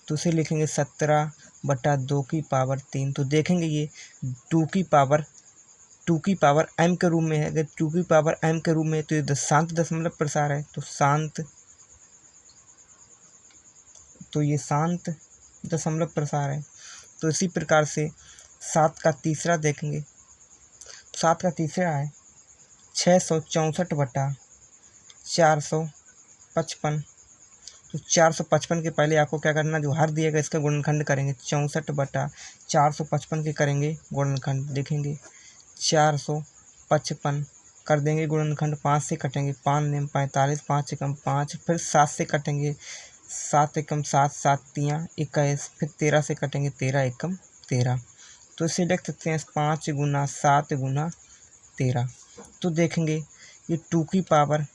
तो इसे लिखेंगे 17/2 की पावर 3। तो देखेंगे ये 2 की पावर m के रूप में है। अगर 2 की पावर m के रूप में है तो ये शांत दशमलव प्रसार है। तो शांत, तो ये शांत दशमलव प्रसार है। तो इसी प्रकार से 7 का तीसरा देखेंगे। 7 का तीसरा है 664/455। तो 455 के पहले आपको क्या करना, जो हर दिएगा इसका गुणनखंड करेंगे। 64/455 के करेंगे गुणनखंड। लिखेंगे 455 कर देंगे गुणनखंड। 5 से कटेंगे, 5 नेम 45, 5 एकम 5। फिर 7 से कटेंगे, 7 एकम 7, 7 तियाँ 21। फिर 13 से कटेंगे, 13 एकम 13। तो इसे लिख सकते हैं 5 गुना 7 गुना 13। तो देखेंगे ये 2 की पावर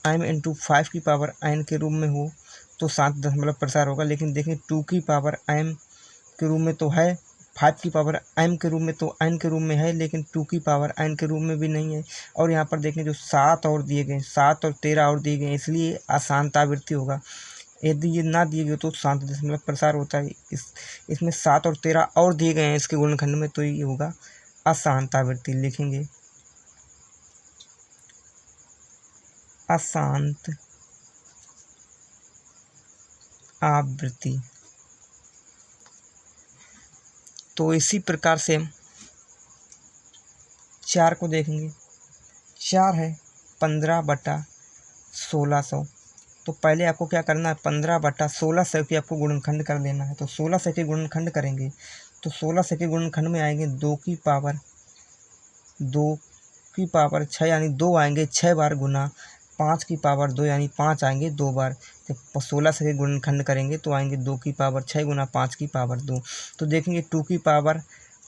m इंटू 5 की पावर n के रूप में हो तो शांत दशमलव प्रसार होगा। लेकिन देखें 2 की पावर m के रूप में तो है, 5 की पावर m के रूप में तो n के रूप में है, लेकिन 2 की पावर n के रूप में भी नहीं है। और यहाँ पर देखें जो 7 और दिए गए, 7 और 13 और दिए गए, इसलिए अशांत आवृत्ति होगा। यदि ये ना दिए गए तो शांत दशमलव प्रसार होता है। इसमें 7 और 13 और दिए गए हैं इसके गुणनखंड में, तो ये होगा अशांत आवृत्ति। लिखेंगे अशांत आवृत्ति। तो इसी प्रकार से हम 4 को देखेंगे। 4 है 15/1600। तो पहले आपको क्या करना है, 15/1600 की आपको गुणनखंड कर देना है। तो 1600 के गुणनखंड करेंगे तो 1600 के गुणनखंड में आएंगे 2 की पावर 6 यानी 2 आएंगे 6 बार, गुना 5 की पावर 2 यानी 5 आएंगे 2 बार। जब 1600 के गुणनखंड करेंगे तो आएंगे 2 की पावर 6 गुना 5 की पावर 2। तो देखेंगे 2 की पावर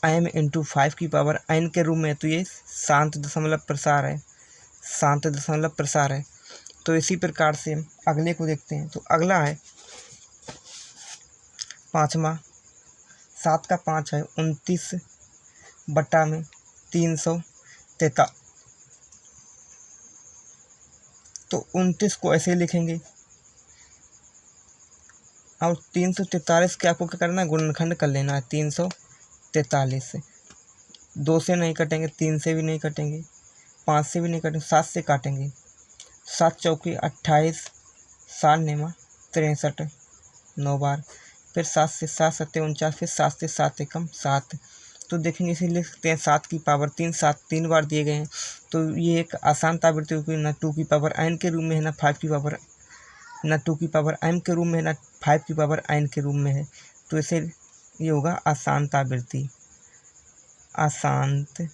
m इंटू 5 की पावर n के रूप में, तो ये शांत दशमलव प्रसार है, शांत दशमलव प्रसार है। तो इसी प्रकार से हम अगले को देखते हैं। तो अगला है 5वां, 7 का 5 है 29/343। तो 29 को ऐसे लिखेंगे और 343 के आपको क्या करना है, गुणनखंड कर लेना है। 343 2 से नहीं कटेंगे, 3 से भी नहीं कटेंगे, 5 से भी नहीं कटेंगे, 7 से काटेंगे। 7 चौके 28, 7 नेमा 63, 9 बार। फिर 7 से 7 सत्ते 49, फिर 7 से 7 एकम 7। तो देखेंगे इसे लिख सकते हैं 7 की पावर 3, 7 3 बार दिए गए हैं। तो ये एक आसान आवृत्ति होगी, ना 2 की पावर n के रूप में है, ना 5 की पावर, ना 2 की पावर m के रूप में है, ना 5 की पावर n के रूप में है। तो इसे ये होगा अशांत आवृत्ति। अशांत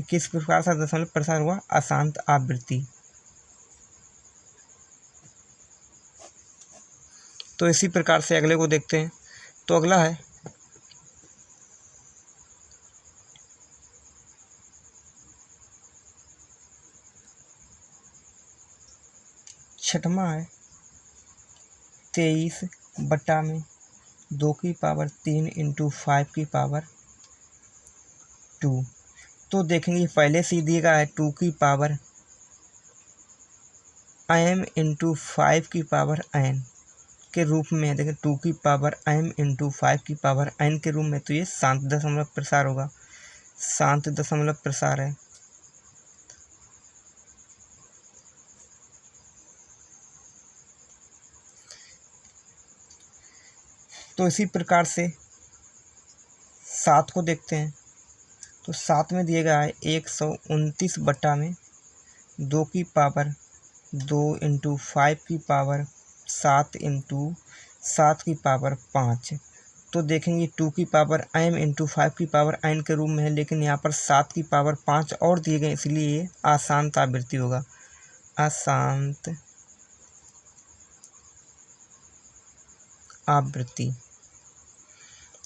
किस प्रकार से दशमलव प्रसार हुआ, अशांत आवृत्ति। तो इसी प्रकार से अगले को देखते हैं। तो अगला है 6वां है 23/2 की पावर 3 × 5 की पावर 2। तो देखेंगे पहले से दिया गया है 2 की पावर m × 5 की पावर n के रूप में। देखें 2 की पावर m × 5 की पावर n के रूप में। तो ये शांत दशमलव प्रसार होगा, शांत दशमलव प्रसार है। तो इसी प्रकार से 7 को देखते हैं। तो 7 में दिया गया है 129/2 की पावर 2 × 5 की पावर 7 × 7 की पावर 5। तो देखेंगे 2 की पावर m × 5 की पावर n के रूप में है, लेकिन यहाँ पर 7 की पावर 5 और दिए गए, इसलिए ये अशांत आवृत्ति होगा, अशांत आवृत्ति।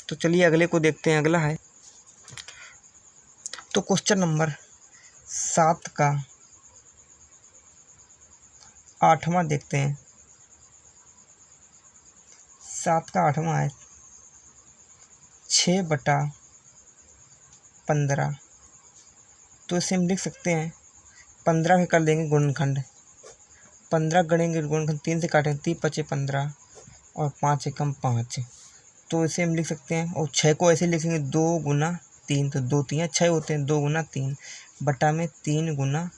तो चलिए अगले को देखते हैं। अगला है तो क्वेश्चन नंबर 7 का 8वां देखते हैं। 7 का 8वां है 6/15। तो इसे हम लिख सकते हैं 15 के कर देंगे गुणनखंड, 15 गणेंगे गुणनखंड, 3 से काटेंगे, 3 × 5 = 15 और 5 एकम 5। तो इसे हम लिख सकते हैं, और 6 को ऐसे लिखेंगे 2 × 3। तो 2 3 6 होते हैं, 2 × 3 बटा में 3 ×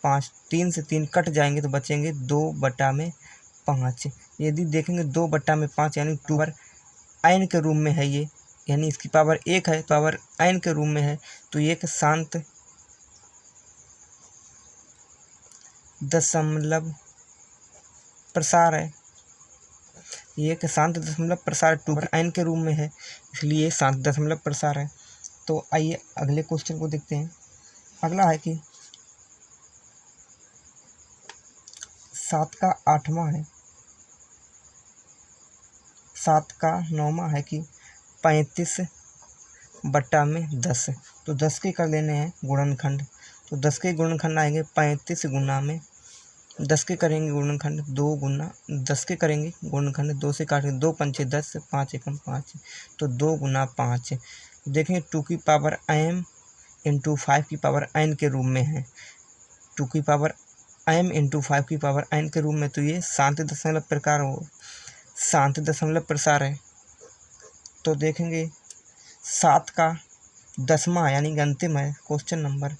5। 3 से 3 कट जाएंगे तो बचेंगे 2/5। यदि देखेंगे 2/5 यानी 2 पर n के रूप में है ये, यानी इसकी पावर 1 है, पावर n के रूप में है। तो ये एक शांत दशमलव प्रसार है, ये एक शांत दशमलव प्रसार 2 पर n के रूप में है, इसलिए शांत दशमलव प्रसार है। तो आइए अगले क्वेश्चन को देखते हैं। अगला है कि 7 का 8वां है, 7 का 9वां है कि 35/10। तो 10 के कर लेने हैं गुणनखंड। तो 10 के गुणनखंड आएंगे 35 गुना में 10 के करेंगे गुणनखंड 2 गुना 10 के करेंगे गुणनखंड, 2 से काटेंगे, 2 × 5 = 10, 5 एकम 5। तो 2 × 5 देखेंगे 2 की पावर m × 5 की पावर n के रूप में है, 2 की पावर m × 5 की पावर n के रूप में। तो ये शांत दशमलव प्रकार हो, शांत दशमलव प्रसार है। तो देखेंगे 7 का 10वां यानी कि अंतिम है क्वेश्चन नंबर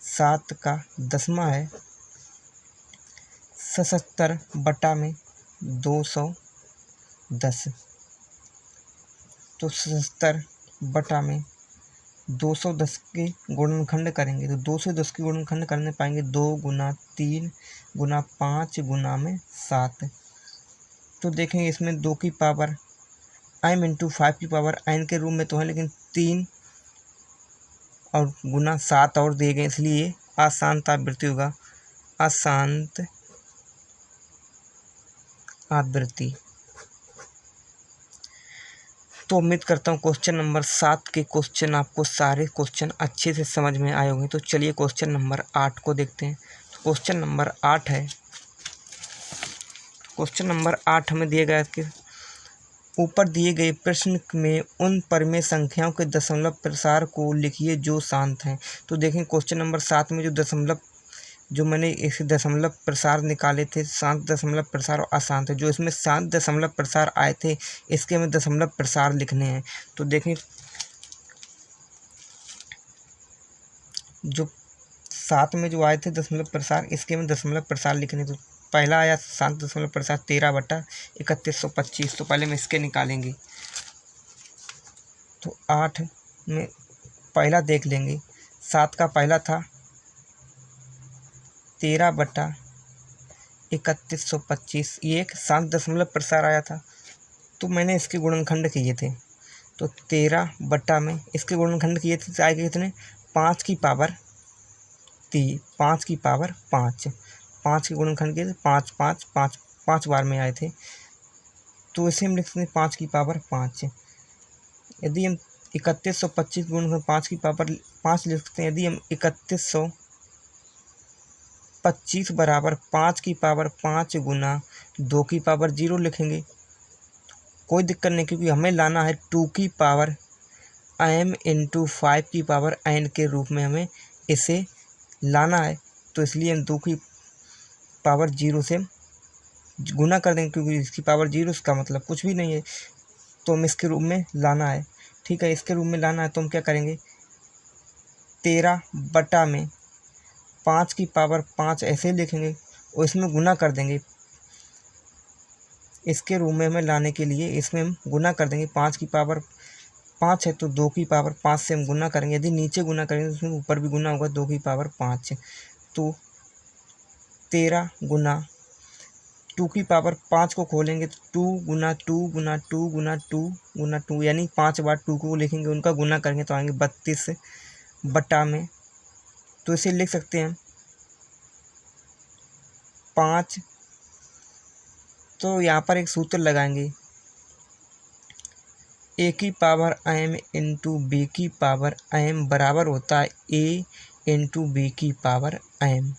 7 का 10वां है 77/210। तो 77/210 के गुणनखंड करेंगे। तो 210 के गुणनखंड करने पाएंगे 2 × 3 × 5 गुना में 7। तो देखेंगे इसमें 2 की पावर m × 5 की पावर n के रूप में तो है, लेकिन 3 और गुना 7 और दिए गए, इसलिए अशांत आवृत्ति होगा, अशांत आवृत्ति। तो उम्मीद करता हूँ क्वेश्चन नंबर 7 के क्वेश्चन आपको सारे क्वेश्चन अच्छे से समझ में आए होंगे। तो चलिए क्वेश्चन नंबर 8 को देखते हैं। तो क्वेश्चन नंबर 8 है क्वेश्चन नंबर 8 हमें दिया गया है कि ऊपर दिए गए प्रश्न में उन परिमेय संख्याओं के दशमलव प्रसार को लिखिए जो शांत हैं। तो देखें क्वेश्चन नंबर 7 में जो मैंने इस दशमलव प्रसार निकाले थे, शांत दशमलव प्रसार और अशांत है। जो इसमें शांत दशमलव प्रसार आए थे इसके हमें दशमलव प्रसार लिखने हैं। तो देखें जो 7 में जो आए थे दशमलव प्रसार, इसके हमें दशमलव प्रसार लिखने। तो पहला आया शांत दशमलव प्रसार 13/3125। तो पहले हम इसके निकालेंगे। तो 8 में पहला देख लेंगे। 7 का पहला था 13/3125। ये एक शांत दशमलव प्रसार आया था। तो मैंने इसके गुणनखंड किए थे। तो 13 में इसके गुणनखंड किए थे, आए कितने 5 की पावर 5 की पावर 5। 5 के गुणनखंड किए थे 5 5 5 5 बार में आए थे। तो इसे हम लिख सकते हैं 5 की पावर 5। यदि हम 3125 गुणनखंड 5 की पावर 5 लिख सकते हैं। यदि हम 3125 बराबर 5 की पावर 5 गुना 2 की पावर 0 लिखेंगे, कोई दिक्कत नहीं, क्योंकि हमें लाना है 2 की पावर m इंटू 5 की पावर n के रूप में हमें इसे लाना है। तो इसलिए हम 2 की पावर 0 से गुना कर देंगे, क्योंकि इसकी पावर 0 इसका मतलब कुछ भी नहीं है। तो हम इसके रूप में लाना है। ठीक है, इसके रूप में लाना है तो हम क्या करेंगे 13 में 5 की पावर 5 ऐसे लिखेंगे और इसमें गुना कर देंगे। इसके रूप में हमें लाने के लिए इसमें हम गुना कर देंगे। 5 की पावर 5 है तो 2 की पावर 5 से हम गुना करेंगे। यदि नीचे गुना करेंगे तो उसमें ऊपर भी गुना होगा 2 की पावर 5। तो 13 गुना 2 की पावर 5 को खोलेंगे तो 2 गुना 2 गुना 2 गुना 2 गुना 2, यानी 5 बार 2 को लिखेंगे, उनका गुना करेंगे तो आएंगे 32 में। तो इसे लिख सकते हैं 5। तो यहाँ पर एक सूत्र लगाएंगे, a की पावर m इंटू बी की पावर m बराबर होता है a इंटू बी की पावर m।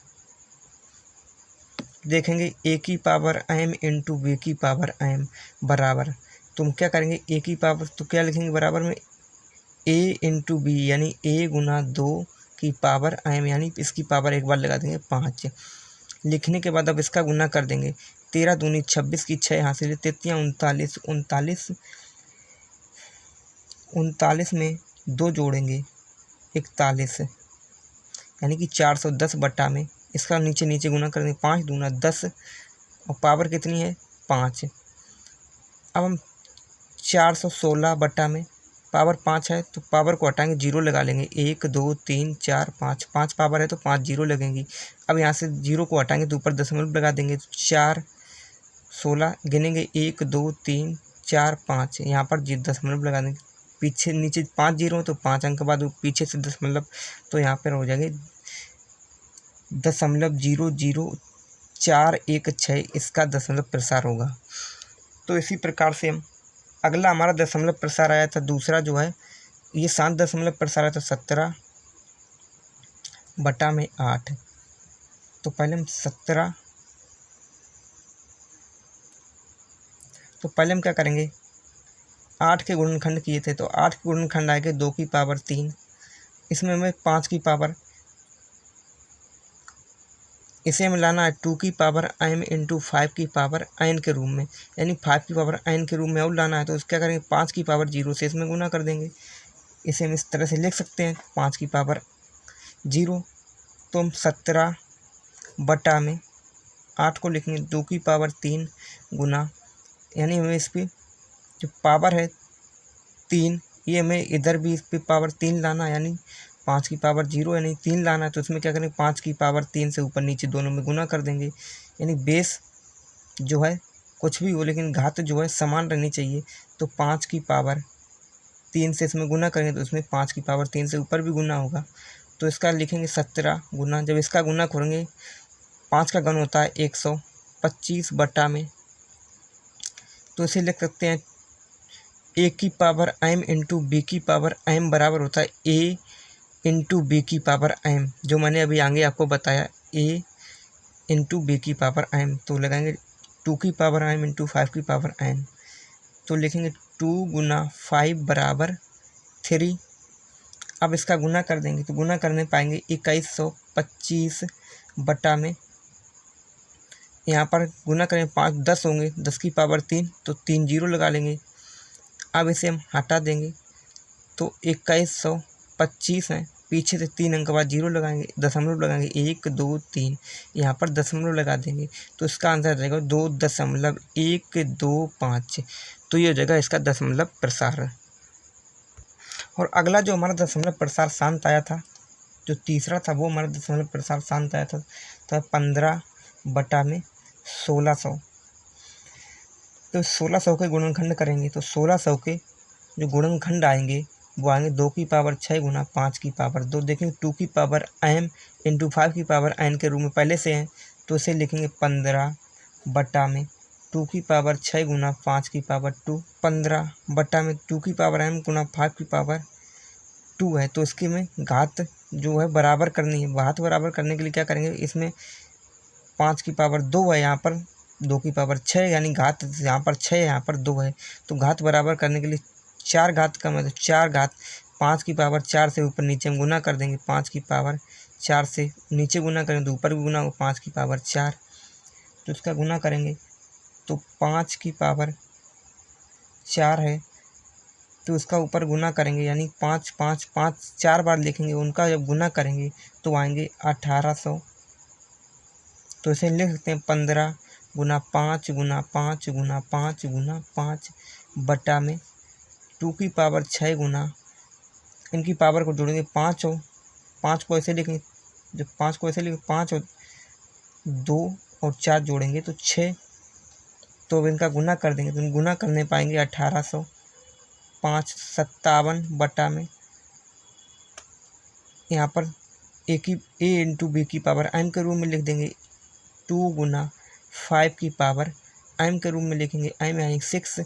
देखेंगे a की पावर m इंटू बी की पावर m बराबर, तुम क्या करेंगे a की पावर तो क्या लिखेंगे बराबर में a इंटू बी, यानी a गुना 2 की पावर m, यानी इसकी पावर एक बार लगा देंगे 5। लिखने के बाद अब इसका गुना कर देंगे। 13 दूनी 26 की 6 यहाँ से 39 39 में 2 जोड़ेंगे 41, यानी कि 410 में इसका नीचे नीचे गुना करेंगे। 5 दूना 10 और पावर कितनी है 5। अब हम 416 में पावर 5 है तो पावर को हटाएंगे, 0 लगा लेंगे। 1 2 3 4 5 पावर है तो 5 0 लगेंगी। अब यहाँ से 0 को हटाएंगे तो ऊपर दशमलव लगा देंगे। 4 16 गिनेंगे 1 2 3 4 5, यहाँ पर दशमलव लगा देंगे। पीछे नीचे 5 0 तो 5 अंक के बाद पीछे से दशमलव, तो यहाँ पर हो जाएंगे 0.00416 इसका दशमलव प्रसार होगा। तो इसी प्रकार से हम अगला हमारा दशमलव प्रसार आया था दूसरा जो है ये शांत दशमलव प्रसार आया था 17/8। तो पहले हम क्या करेंगे 8 के गुणनखंड किए थे तो 8 के गुणनखंड आएंगे 2 की पावर 3। इसमें हमें 5 की पावर, इसे हमें लाना है 2 की पावर m इंटू 5 की पावर n के रूप में, यानी 5 की पावर n के रूप में और लाना है। तो क्या करेंगे 5 की पावर 0 से इसमें गुना कर देंगे। इसे हम इस तरह से लिख सकते हैं 5 की पावर 0। तो हम 17 में 8 को लिखेंगे 2 की पावर 3 गुना, यानी हमें इस पर जो पावर है 3, ये हमें इधर भी इस पर पावर 3 लाना, यानी 5 की पावर 0 यानी 3 लाना है। तो इसमें क्या करेंगे 5 की पावर 3 से ऊपर नीचे दोनों में गुना कर देंगे, यानी बेस जो है कुछ भी हो लेकिन घात जो है समान रहनी चाहिए। तो 5 की पावर 3 से इसमें गुना करेंगे तो इसमें 5 की पावर 3 से ऊपर भी गुना होगा। तो इसका लिखेंगे 17 गुना, जब इसका गुना करेंगे 5 का घन होता है 125 में। तो इसे लिख सकते हैं a की पावर m इंटू बी की पावर m बराबर होता है a इंटू बी की पावर m, जो मैंने अभी आगे आपको बताया a इंटू बी की पावर m। तो लगाएंगे 2 की पावर m इंटू 5 की पावर n। तो लिखेंगे 2 गुना 5 बराबर 3। अब इसका गुना कर देंगे तो गुना करने पाएंगे 2125 बटा में, यहाँ पर गुना करें 5 10 होंगे, 10 की पावर 3 तो 3 जीरो लगा लेंगे। अब इसे हम हटा देंगे तो 2125 है, पीछे से 3 अंक बाद जीरो लगाएंगे, दशमलव लगाएंगे 1 2 3, यहाँ पर दशमलव लगा देंगे तो इसका आंसर आ जाएगा 2.125। तो ये हो जाएगा इसका दशमलव प्रसार। और अगला जो हमारा दशमलव प्रसार शांत आया था, जो तीसरा था वो हमारा दशमलव प्रसार शांत आया था, तो 15 बटा में 1600। तो 1600 के गुणनखंड करेंगे तो 1600 के जो गुणनखंड आएंगे वो आएंगे 2 की पावर 6 गुना 5 की पावर 2। देखेंगे 2 की पावर m इंटू 5 की पावर n के रूप में पहले से हैं, तो इसे लिखेंगे 15 बटा में 2 की पावर 6 गुना 5 की पावर 2। 15 बटा में 2 की पावर m गुना 5 की पावर 2 है, तो इसके में घात जो है बराबर करनी है। घात बराबर करने के लिए क्या करेंगे, इसमें 5 की पावर 2 है, यहाँ पर 2 की पावर 6, यानी घात यहाँ पर 6 है, यहाँ पर 2 है, तो घात बराबर करने के लिए 4 घात कम है तो 4 घात 5 की पावर 4 से ऊपर नीचे हम गुना कर देंगे। 5 की पावर 4 से नीचे गुना करेंगे तो ऊपर भी गुना होगा 5 की पावर 4, तो इसका गुना करेंगे तो 5 की पावर 4 है, तो इसका ऊपर गुना करेंगे यानी 5 5 5 4 बार लिखेंगे, उनका जब गुना करेंगे तो आएंगे 1800। तो इसे लिख सकते हैं 15 गुना 5 गुना 5 गुना 5 गुना 5 बटा में 2 की पावर 6 गुना, इनकी पावर को जोड़ेंगे 5 हो, 5 को ऐसे लिखेंगे, जब 5 को ऐसे लिखेंगे 5 और 2 और 4 जोड़ेंगे तो 6, तो अब इनका गुना कर देंगे तो गुना करने पाएंगे 1800। 5 57 बटा में यहाँ पर a इंटू बी की पावर m के रूप में लिख देंगे, 2 गुना 5 की पावर m के रूप में लिखेंगे, m यानी 6,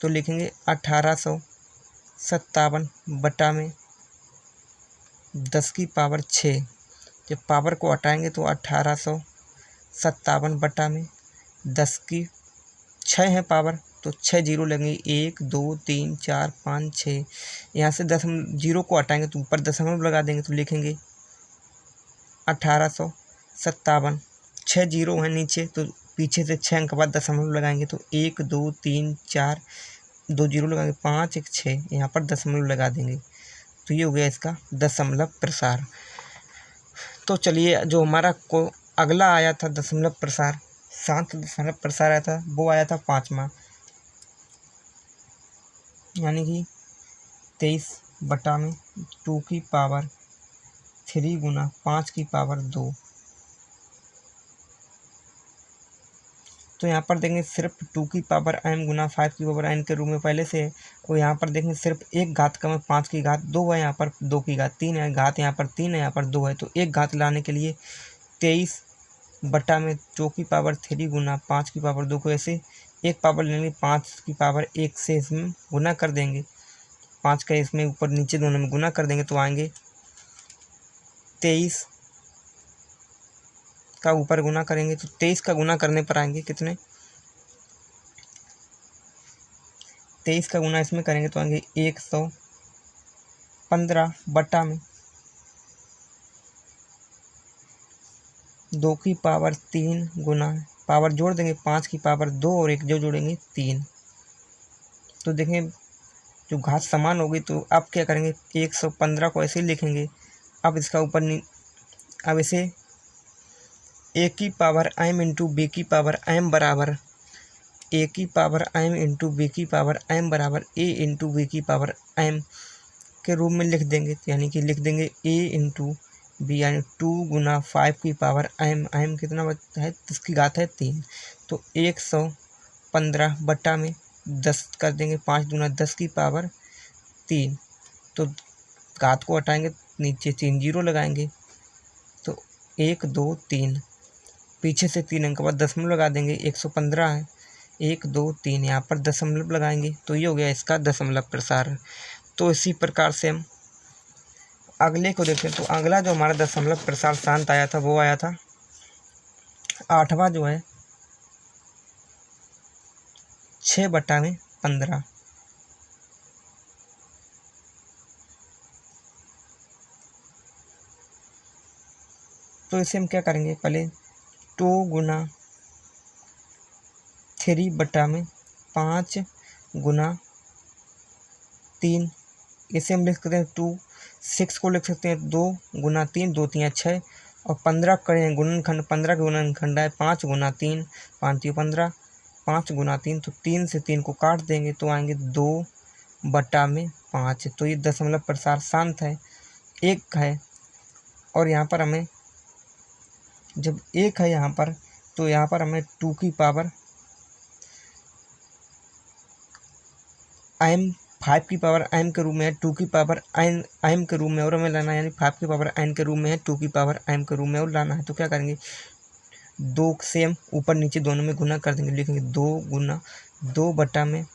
तो लिखेंगे 1857 बटा में 10 की पावर 6। जब पावर को हटाएंगे तो 1857 बटा में 10 की 6 है पावर, तो 6 जीरो लगेंगे, 1 2 3 4 5 6, यहाँ से जीरो को हटाएंगे तो ऊपर दशमलव लगा देंगे तो लिखेंगे 1857। 6 जीरो है नीचे तो पीछे से 6 अंक बाद दशमलव लगाएंगे तो 1 2 3 4, 2 जीरो लगाएंगे 5 1 6, यहाँ पर दशमलव लगा देंगे, तो ये हो गया इसका दशमलव प्रसार। तो चलिए जो हमारा को अगला आया था दशमलव प्रसार, शांत दशमलव प्रसार आया था, वो आया था 5वां, यानी कि 23 बटा में 2 की पावर 3 गुना 5 की पावर 2। तो यहाँ पर देखेंगे सिर्फ 2 की पावर m गुना 5 की पावर n के रूप में पहले से है, और यहाँ पर देखेंगे सिर्फ एक घात कम है, 5 की घात 2 है, यहाँ पर 2 की घात 3 है, घात यहाँ पर 3 है, यहाँ पर 2 है, तो एक घात लाने के लिए 23 बटा में 2 की पावर 3 गुना 5 की पावर 2 को ऐसे एक पावर लेंगे, 5 की पावर 1 से इसमें गुना कर देंगे, 5 का इसमें ऊपर नीचे दोनों में गुना कर देंगे तो आएंगे 23 का ऊपर गुना करेंगे तो 23 का गुना करने पर आएंगे कितने, 23 का गुना इसमें करेंगे तो आएंगे 115 बटा में 2 की पावर 3 गुना, पावर जोड़ देंगे 5 की पावर 2 और 1 जो जोड़ेंगे 3, तो देखें जो घात समान होगी तो अब क्या करेंगे 115 को ऐसे ही लिखेंगे। अब इसका ऊपर अब इसे a की पावर m इंटू बी की पावर m बराबर a की पावर m इंटू बी की पावर m बराबर a इंटू बी की पावर m के रूप में लिख देंगे, यानी कि लिख देंगे a इंटू बी, यानी 2 गुना 5 की पावर m कितना है, इसकी घात है 3, तो 115 बटा में 10 कर देंगे, 5 गुना 10 की पावर 3, तो घात को हटाएंगे नीचे 3 जीरो लगाएंगे तो 1 2 3, पीछे से 3 अंक बाद दशमलव लगा देंगे, 115 है, 1 2 3, यहाँ पर दशमलव लगाएंगे तो ये हो गया इसका दशमलव प्रसार। तो इसी प्रकार से हम अगले को देखें, तो अगला जो हमारा दशमलव प्रसार शांत आया था वो आया था 8वां, जो है 6/15। तो इसे हम क्या करेंगे, पहले 2 गुना 3/5 गुना 3। इसे हम लिख सकते हैं 2। 6 को लिख सकते हैं 2 गुना 3, 2 3 6। और 15 करें गुणनखंड, 15 का गुणनखंड है 5 गुना 3, 5 3 15, 5 गुना 3। तो 3 से 3 को काट देंगे तो आएंगे 2/5। तो ये दशमलव प्रसार शांत है, 1 है। और यहाँ पर हमें जब 1 है यहाँ पर, तो यहाँ पर हमें 2 की पावर m 5 की पावर m के रूप में है, 2 की पावर m के रूप में और हमें लाना है, यानी 5 की पावर n के रूप में है, 2 की पावर m के रूप में और लाना है। तो क्या करेंगे, 2 से हम ऊपर नीचे दोनों में गुना कर देंगे, लिखेंगे 2 गुना 2/5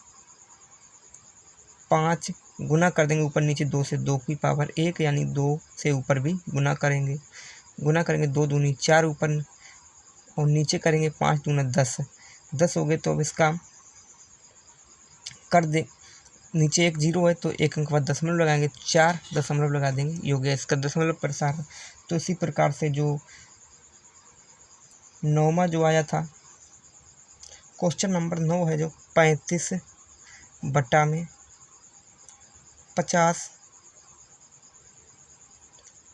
गुना कर देंगे ऊपर नीचे 2 से, 2 की पावर 1 यानी 2 से ऊपर भी गुना करेंगे। 2 दूनी 4 ऊपर और नीचे करेंगे 5 दूना 10 हो गए। तो अब इसका कर दे, नीचे 1 0 है तो 1 अंक बाद दशमलव लगाएंगे, 4 दशमलव लगा देंगे, ये हो गया इसका दशमलव प्रसार। तो इसी प्रकार से जो 9वां जो आया था, क्वेश्चन नंबर 9 है जो 35/50,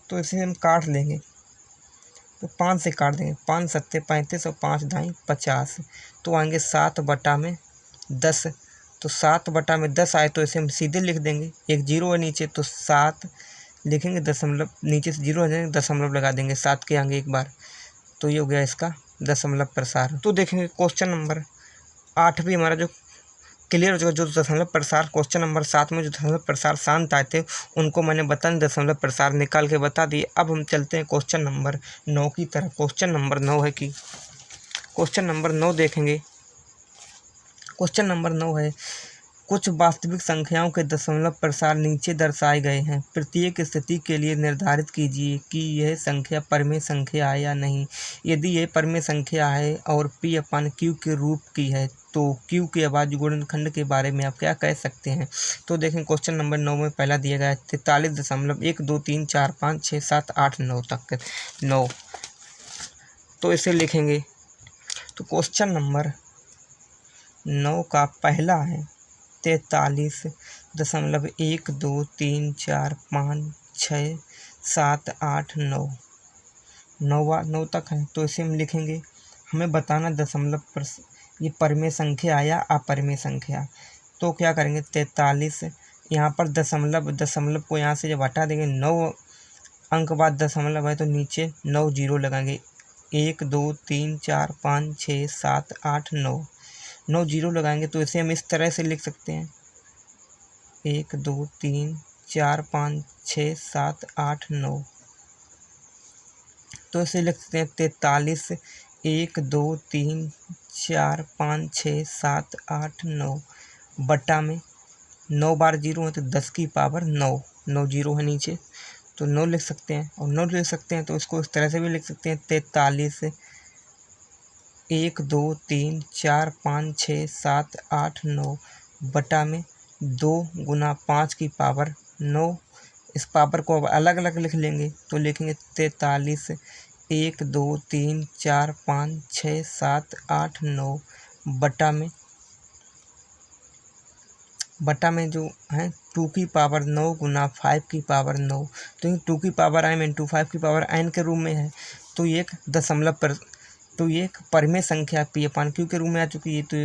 तो इसे हम काट लेंगे। तो 5 से काट देंगे, 5 सत्ते 35 और 5 दाएँ 50। तो आएंगे 7/10। तो 7/10 आए तो इसे हम सीधे लिख देंगे, 1 0 है नीचे तो 7 लिखेंगे, दशमलव नीचे से 0 हो जाएंगे, दशमलव लगा देंगे 7 के आगे एक बार। तो ये हो गया इसका दशमलव प्रसार। तो देखेंगे क्वेश्चन नंबर 8 भी हमारा जो क्लियर हो जाएगा। जो दशमलव प्रसार क्वेश्चन नंबर 7 में जो दशमलव प्रसार शांत आए थे उनको मैंने बताया, दशमलव प्रसार निकाल के बता दिए। अब हम चलते हैं क्वेश्चन नंबर 9 की तरफ। क्वेश्चन नंबर 9 है कि क्वेश्चन नंबर 9 देखेंगे। क्वेश्चन नंबर 9 है, कुछ वास्तविक संख्याओं के दशमलव प्रसार नीचे दर्शाए गए हैं। प्रत्येक स्थिति के लिए निर्धारित कीजिए कि यह संख्या परमेय संख्या है या नहीं। यदि यह परमेय संख्या है और P/Q के रूप की है तो Q के अभाज्य गुणनखंड के बारे में आप क्या कह सकते हैं। तो देखें क्वेश्चन नंबर 9 में पहला दिया गया है 43.1 2 3 4 5 6 7 8 9 तक 9। तो इसे लिखेंगे। तो क्वेश्चन नंबर 9 का पहला है 43.1 2 3 4 5 6 7 8 9, 9 तक है। तो इसे हम लिखेंगे, हमें बताना दशमलव ये परमेय संख्या या अपरमेय संख्या। तो क्या करेंगे, 43 यहाँ पर दशमलव को यहाँ से जब हटा देंगे, 9 अंक बाद दशमलव है तो नीचे 9 0 लगाएंगे, 1 2 3 4 5 6 7 8 9, 9 0 लगाएंगे। तो इसे हम इस तरह से लिख सकते हैं, 1 2 3 4 5 6 7 8 9। तो इसे लिख सकते हैं 43.1 2 3 4 5 6 7 8 9 बटा में 9 बार 0 है तो 10 की पावर 9, 9 0 है नीचे तो 9 लिख सकते हैं। और 9 लिख सकते हैं तो इसको इस तरह से भी लिख सकते हैं, 43.1 2 3 4 5 6 7 8 9 बटा में 2 गुना 5 की पावर 9। इस पावर को अब अलग अलग लिख लेंगे तो लिखेंगे 43.1 2 3 4 5 6 7 8 9 बटा में जो है 2 की पावर 9 गुना 5 की पावर 9। तो ये 2 की पावर m इंटू 5 की पावर n के रूप में है। तो ये एक तो ये एक परमेय संख्या P/Q के रूप में आ चुकी है। तो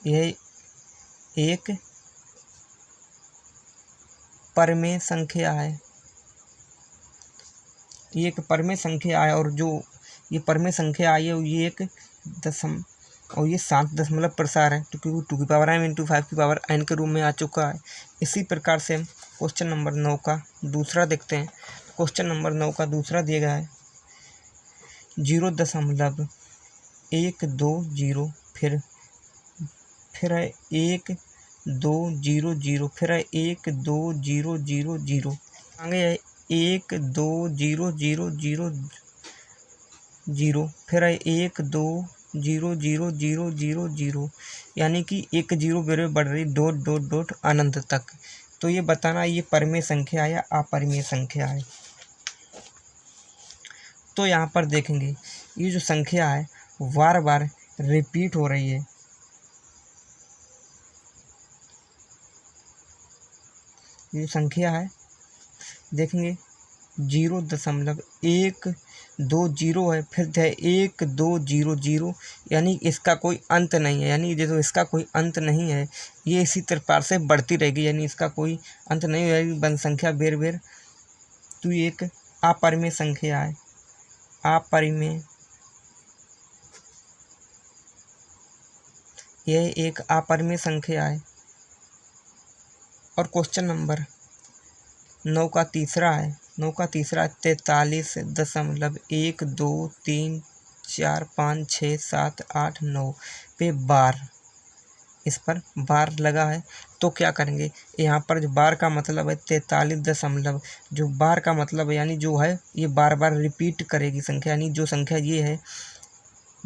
यह एक परमेय संख्या है, ये एक परमेय संख्या है। और जो ये परमेय संख्या आई है ये एक और ये 7 दशमलव प्रसार है, तो क्योंकि 2 की पावर m इंटू 5 की पावर n के रूप में आ चुका है। इसी प्रकार से हम क्वेश्चन नंबर 9 का दूसरा देखते हैं। क्वेश्चन नंबर 9 का दूसरा दिया गया है 0.120, फिर है 1 2 0 0, फिर है 1 2 0 0 0, आगे है 1 2 0 0 0 0, फिर है 1 2 zero zero zero zero zero, यानी कि एक जीरो बेर बढ़ रही डॉट डॉट डॉट अनंत तक। तो ये बताना ये परिमेय संख्या है या अपरिमेय संख्या है। तो यहाँ पर देखेंगे ये जो संख्या है बार बार रिपीट हो रही है। ये संख्या है देखेंगे 0.120 है, फिर है 1200, यानी इसका कोई अंत नहीं है। यानी जो इसका कोई अंत नहीं है ये इसी प्रकार से बढ़ती रहेगी, यानी इसका कोई अंत नहीं है। बन संख्या बेर बेर तो ये एक अपरिमेय संख्या है, अपरिमेय, यह एक अपरिमेय संख्या है। और क्वेश्चन नंबर 9 का तीसरा है, 9 का तीसरा 43.123456789 पे बार, इस पर बार लगा है। तो क्या करेंगे यहाँ पर जो बार का मतलब है 43 दशमलव, जो बार का मतलब है यानी जो है ये बार बार रिपीट करेगी संख्या, यानी जो संख्या ये है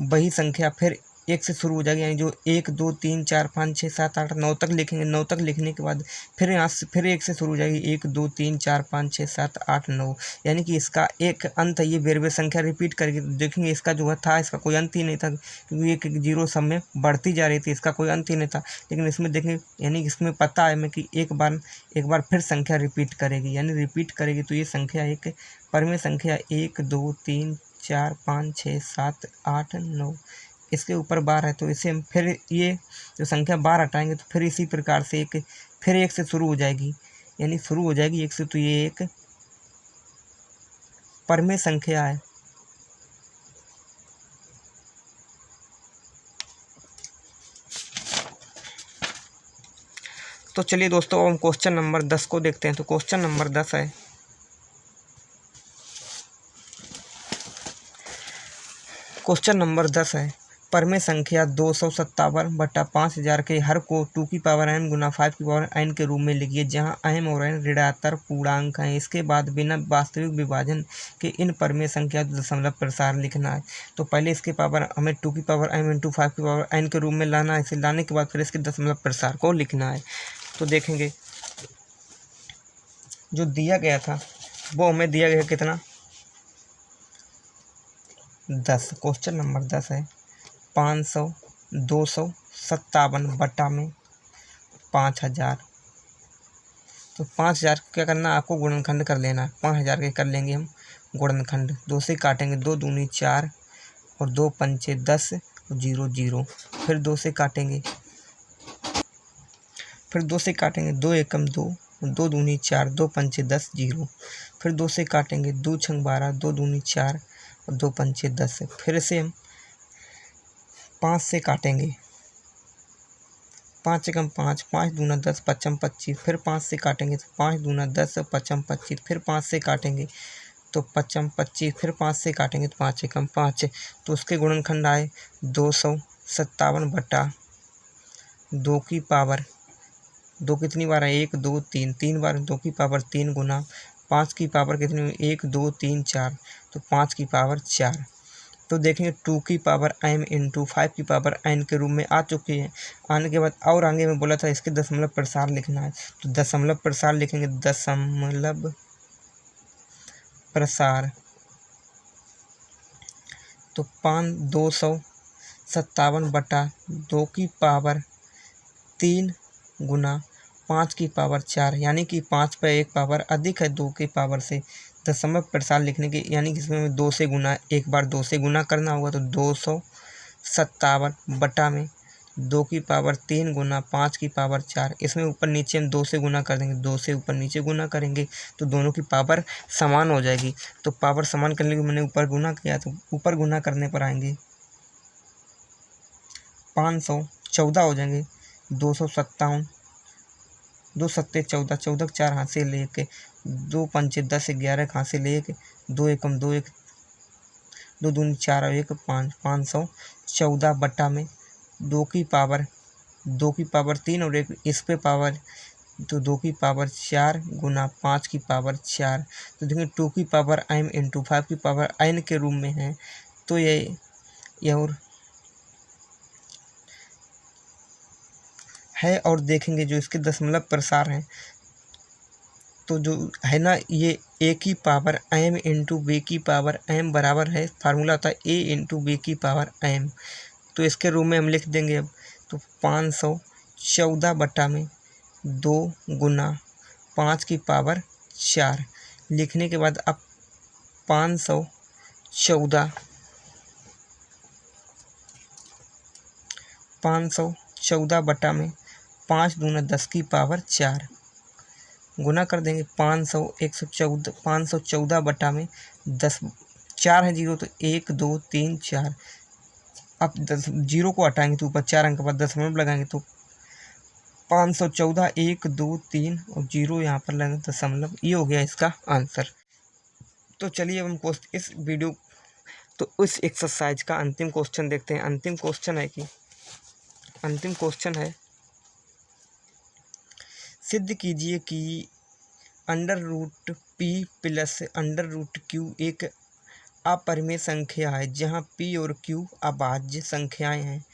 वही संख्या फिर एक से शुरू हो जाएगी, यानी जो 1 2 3 4 5 6 7 8 9 तक लिखेंगे। 9 तक लिखने के बाद फिर यहाँ से फिर एक से शुरू हो जाएगी 1 2 3 4 5 6 7 8 9, यानी कि इसका एक अंत है। ये बेर बेर संख्या रिपीट करके देखेंगे इसका जो था इसका कोई अंत ही नहीं था, क्योंकि एक एक जीरो सब में बढ़ती जा रही थी, इसका कोई अंत ही नहीं था। लेकिन इसमें देखेंगे यानी इसमें पता है हमें कि एक बार फिर संख्या रिपीट करेगी, यानी रिपीट करेगी। तो ये संख्या एक परिमेय संख्या 1 2 3 4 5 6 7 8 9, इसके ऊपर बार है। तो इसे हम फिर ये जो संख्या बार हटाएंगे तो फिर इसी प्रकार से फिर एक से शुरू हो जाएगी, यानी शुरू हो जाएगी एक से। तो ये एक परिमेय संख्या है। तो चलिए दोस्तों हम क्वेश्चन नंबर 10 को देखते हैं। तो क्वेश्चन नंबर 10 है, क्वेश्चन नंबर 10 है परिमेय संख्या 257/5000 के हर को 2 की पावर n गुना 5 की पावर n के रूप में लिखिए, जहां m और n ऋणात्मक पूर्णांक हैं। इसके बाद बिना वास्तविक विभाजन के इन परिमेय संख्या दशमलव प्रसार लिखना है। तो पहले इसके पावर हमें 2 की पावर m इंटू 5 की पावर n के रूप में लाना है। इसे लाने के बाद फिर इसके दशमलव प्रसार को लिखना है। तो देखेंगे जो दिया गया था वो हमें दिया गया कितना 10। क्वेश्चन नंबर 10 है 500/257 तो 5000 क्या करना है आपको गुणनखंड कर लेना है। 5000 के कर लेंगे हम गुणनखंड, 2 से काटेंगे 2 दूनी 4 और 2 पंचे 10 और 0 0, फिर 2 से काटेंगे, फिर 2 से काटेंगे 2 एकम 2, 2 दूनी 4, 2 पंचे 10 0, फिर 2 से काटेंगे 2 छंग 12, 2 दूनी 4 और 2 पंचे 10, फिर से हम 5 से काटेंगे, 5 एकम 5, 5 दूना 10, 5 25, फिर 5 से काटेंगे तो 5 दूना 10 और 5 25, फिर 5 से काटेंगे तो 5 25, फिर 5 से काटेंगे तो 5 एकम 5। तो उसके गुणनखंड आए 257/2 की पावर 2 कितनी बार है 1 2 3, 3 बार 2 की पावर 3 गुना 5 की पावर कितनी 1 2 3 4, तो 5 की पावर 4। तो देखेंगे 2 की पावर m इंटू 5 की पावर n के रूप में आ चुकी है। आने के बाद और आगे में बोला था इसके दशमलव प्रसार लिखना है। तो दशमलव प्रसार लिखेंगे, दशमलव प्रसार तो 257/2 की पावर 3 गुना 5 की पावर 4, यानी कि 5 पर एक पावर अधिक है 2 की पावर से। दशमलव प्रसार लिखने के यानी कि इसमें 2 से गुना, एक बार 2 से गुना करना होगा। तो 257/2 की पावर 3 गुना 5 की पावर 4, इसमें ऊपर नीचे हम 2 से गुना कर देंगे, 2 से ऊपर नीचे गुना करेंगे तो दोनों की पावर समान हो जाएगी। तो पावर समान करने के मैंने ऊपर गुना किया, तो ऊपर गुना करने पर आएंगे 514 हो जाएंगे, 257, 2 सत्ते 14, 14 के 4 हाथ से लेके 2 पंचे 10 11 हाथ से लेके 2 एकम 2 1 2 दूनी 4 और 1 5, 514 2 की पावर 3 और एक इस पे पावर तो 2 की पावर 4 गुना 5 की पावर 4। तो देखिए 2 की पावर m इंटू 5 की पावर n के रूप में है। तो ये और है और देखेंगे जो इसके दशमलव प्रसार हैं तो जो है ना ये a की पावर m इंटू बी की पावर m बराबर है, फार्मूला होता है a इंटू बी की पावर m। तो इसके रूप में हम लिख देंगे अब तो 514 बटा में 2 गुना 5 की पावर 4 लिखने के बाद अब 514 बटा में 5 दूना 10 की पावर 4 गुना कर देंगे 514 बटा में 10 4 है 0 तो 1 2 3 4। अब 10 0 को हटाएंगे तो ऊपर 4 अंक के बाद दशमलव लगाएंगे तो 514 1 2 3 और 0 यहाँ पर लगेगा दशमलव। ये हो गया इसका आंसर। तो चलिए अब हम इस वीडियो तो उस एक्सरसाइज का अंतिम क्वेश्चन देखते हैं। अंतिम क्वेश्चन है सिद्ध कीजिए कि √p प्लस √q एक अपरिमेय संख्या है जहाँ p और q अभाज्य संख्याएं हैं।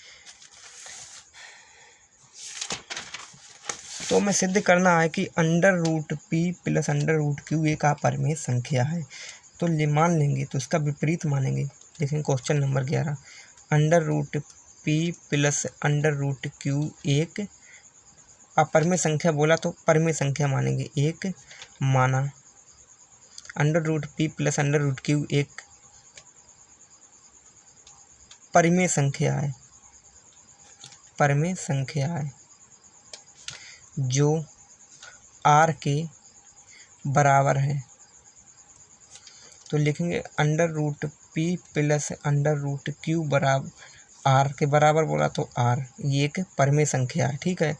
तो हमें सिद्ध करना है कि √p प्लस √q एक अपरिमेय संख्या है। तो मान लेंगे तो इसका विपरीत मानेंगे। देखें question number 11 √p plus √q एक अपरिमेय संख्या बोला तो परिमेय संख्या मानेंगे। एक माना √p प्लस √q एक परिमेय संख्या है जो r के बराबर है। तो लिखेंगे √p प्लस √q बराबर r के बराबर बोला तो r ये एक परिमेय संख्या है। ठीक है,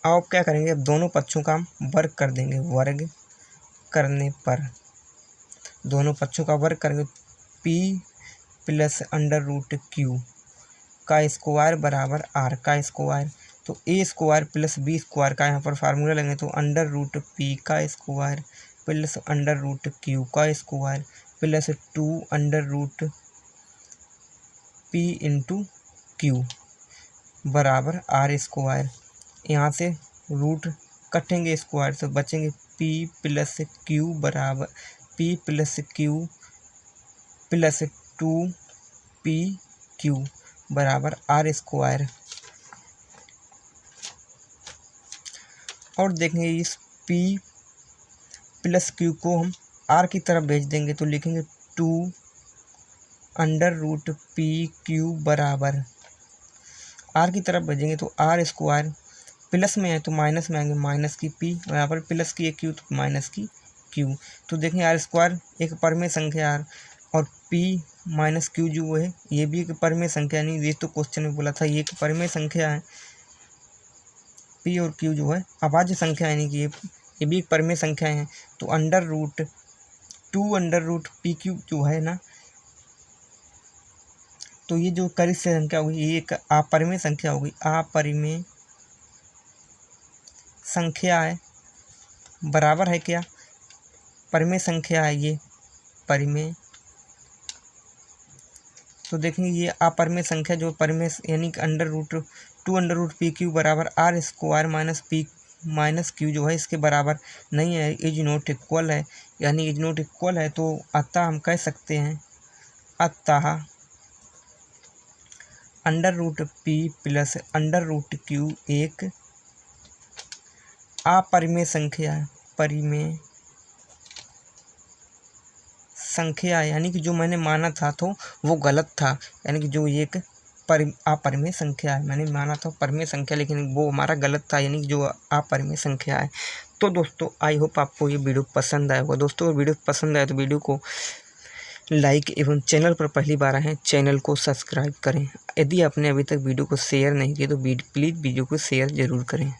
अब क्या करेंगे, अब दोनों पक्षों का हम वर्ग कर देंगे। वर्ग करने पर दोनों पक्षों का वर्ग करेंगे p प्लस √q का स्क्वायर बराबर r का स्क्वायर। तो a square plus b square का यहाँ पर फार्मूला लेंगे तो √p का स्क्वायर प्लस √q का square plus 2 √p into q बराबर r स्क्वायर। यहाँ से रूट कटेंगे स्क्वायर तो बचेंगे p प्लस q बराबर p plus q plus 2pq बराबर r स्क्वायर। और देखेंगे इस p प्लस q को हम r की तरफ भेज देंगे तो लिखेंगे 2 √pq बराबर r की तरफ भेजेंगे तो r स्क्वायर प्लस में है तो माइनस में आएंगे माइनस की p और यहाँ पर प्लस की q तो माइनस की q। तो देखेंगे r स्क्वायर एक परिमेय संख्या r और p माइनस q जो है ये भी एक परिमेय संख्या, नहीं ये तो क्वेश्चन में बोला था ये एक परिमेय संख्या है। p और q जो है अभाज्य संख्या यानी कि ये भी एक परिमेय संख्या है। तो √2 √pq जो है ना तो ये जो करिष्ठ संख्या होगी ये एक अपरिमेय संख्या होगी। अपरिमेय संख्या है बराबर है क्या, परिमेय संख्या है ये परिमेय। तो देखेंगे ये अपरिमेय संख्या जो परिमेय यानी कि √2 √pq बराबर r square minus p minus q जो है इसके बराबर नहीं है, इज नॉट इक्वल है। यानी इज नॉट इक्वल है तो अतः हम कह सकते हैं अतः √p प्लस √q एक अपरिमेय संख्या है। परिमेय संख्या है यानी कि जो मैंने माना था तो वो गलत था, यानी कि जो एक अपरिमेय संख्या है मैंने माना था परिमेय संख्या लेकिन वो हमारा गलत था, यानी कि जो अपरिमेय संख्या है। तो दोस्तों आई होप आपको ये वीडियो पसंद आया होगा। दोस्तों वीडियो पसंद आए तो वीडियो को लाइक एवं चैनल पर पहली बार आए हैं चैनल को सब्सक्राइब करें। यदि आपने अभी तक वीडियो को शेयर नहीं किया तो प्लीज़ वीडियो को शेयर ज़रूर करें।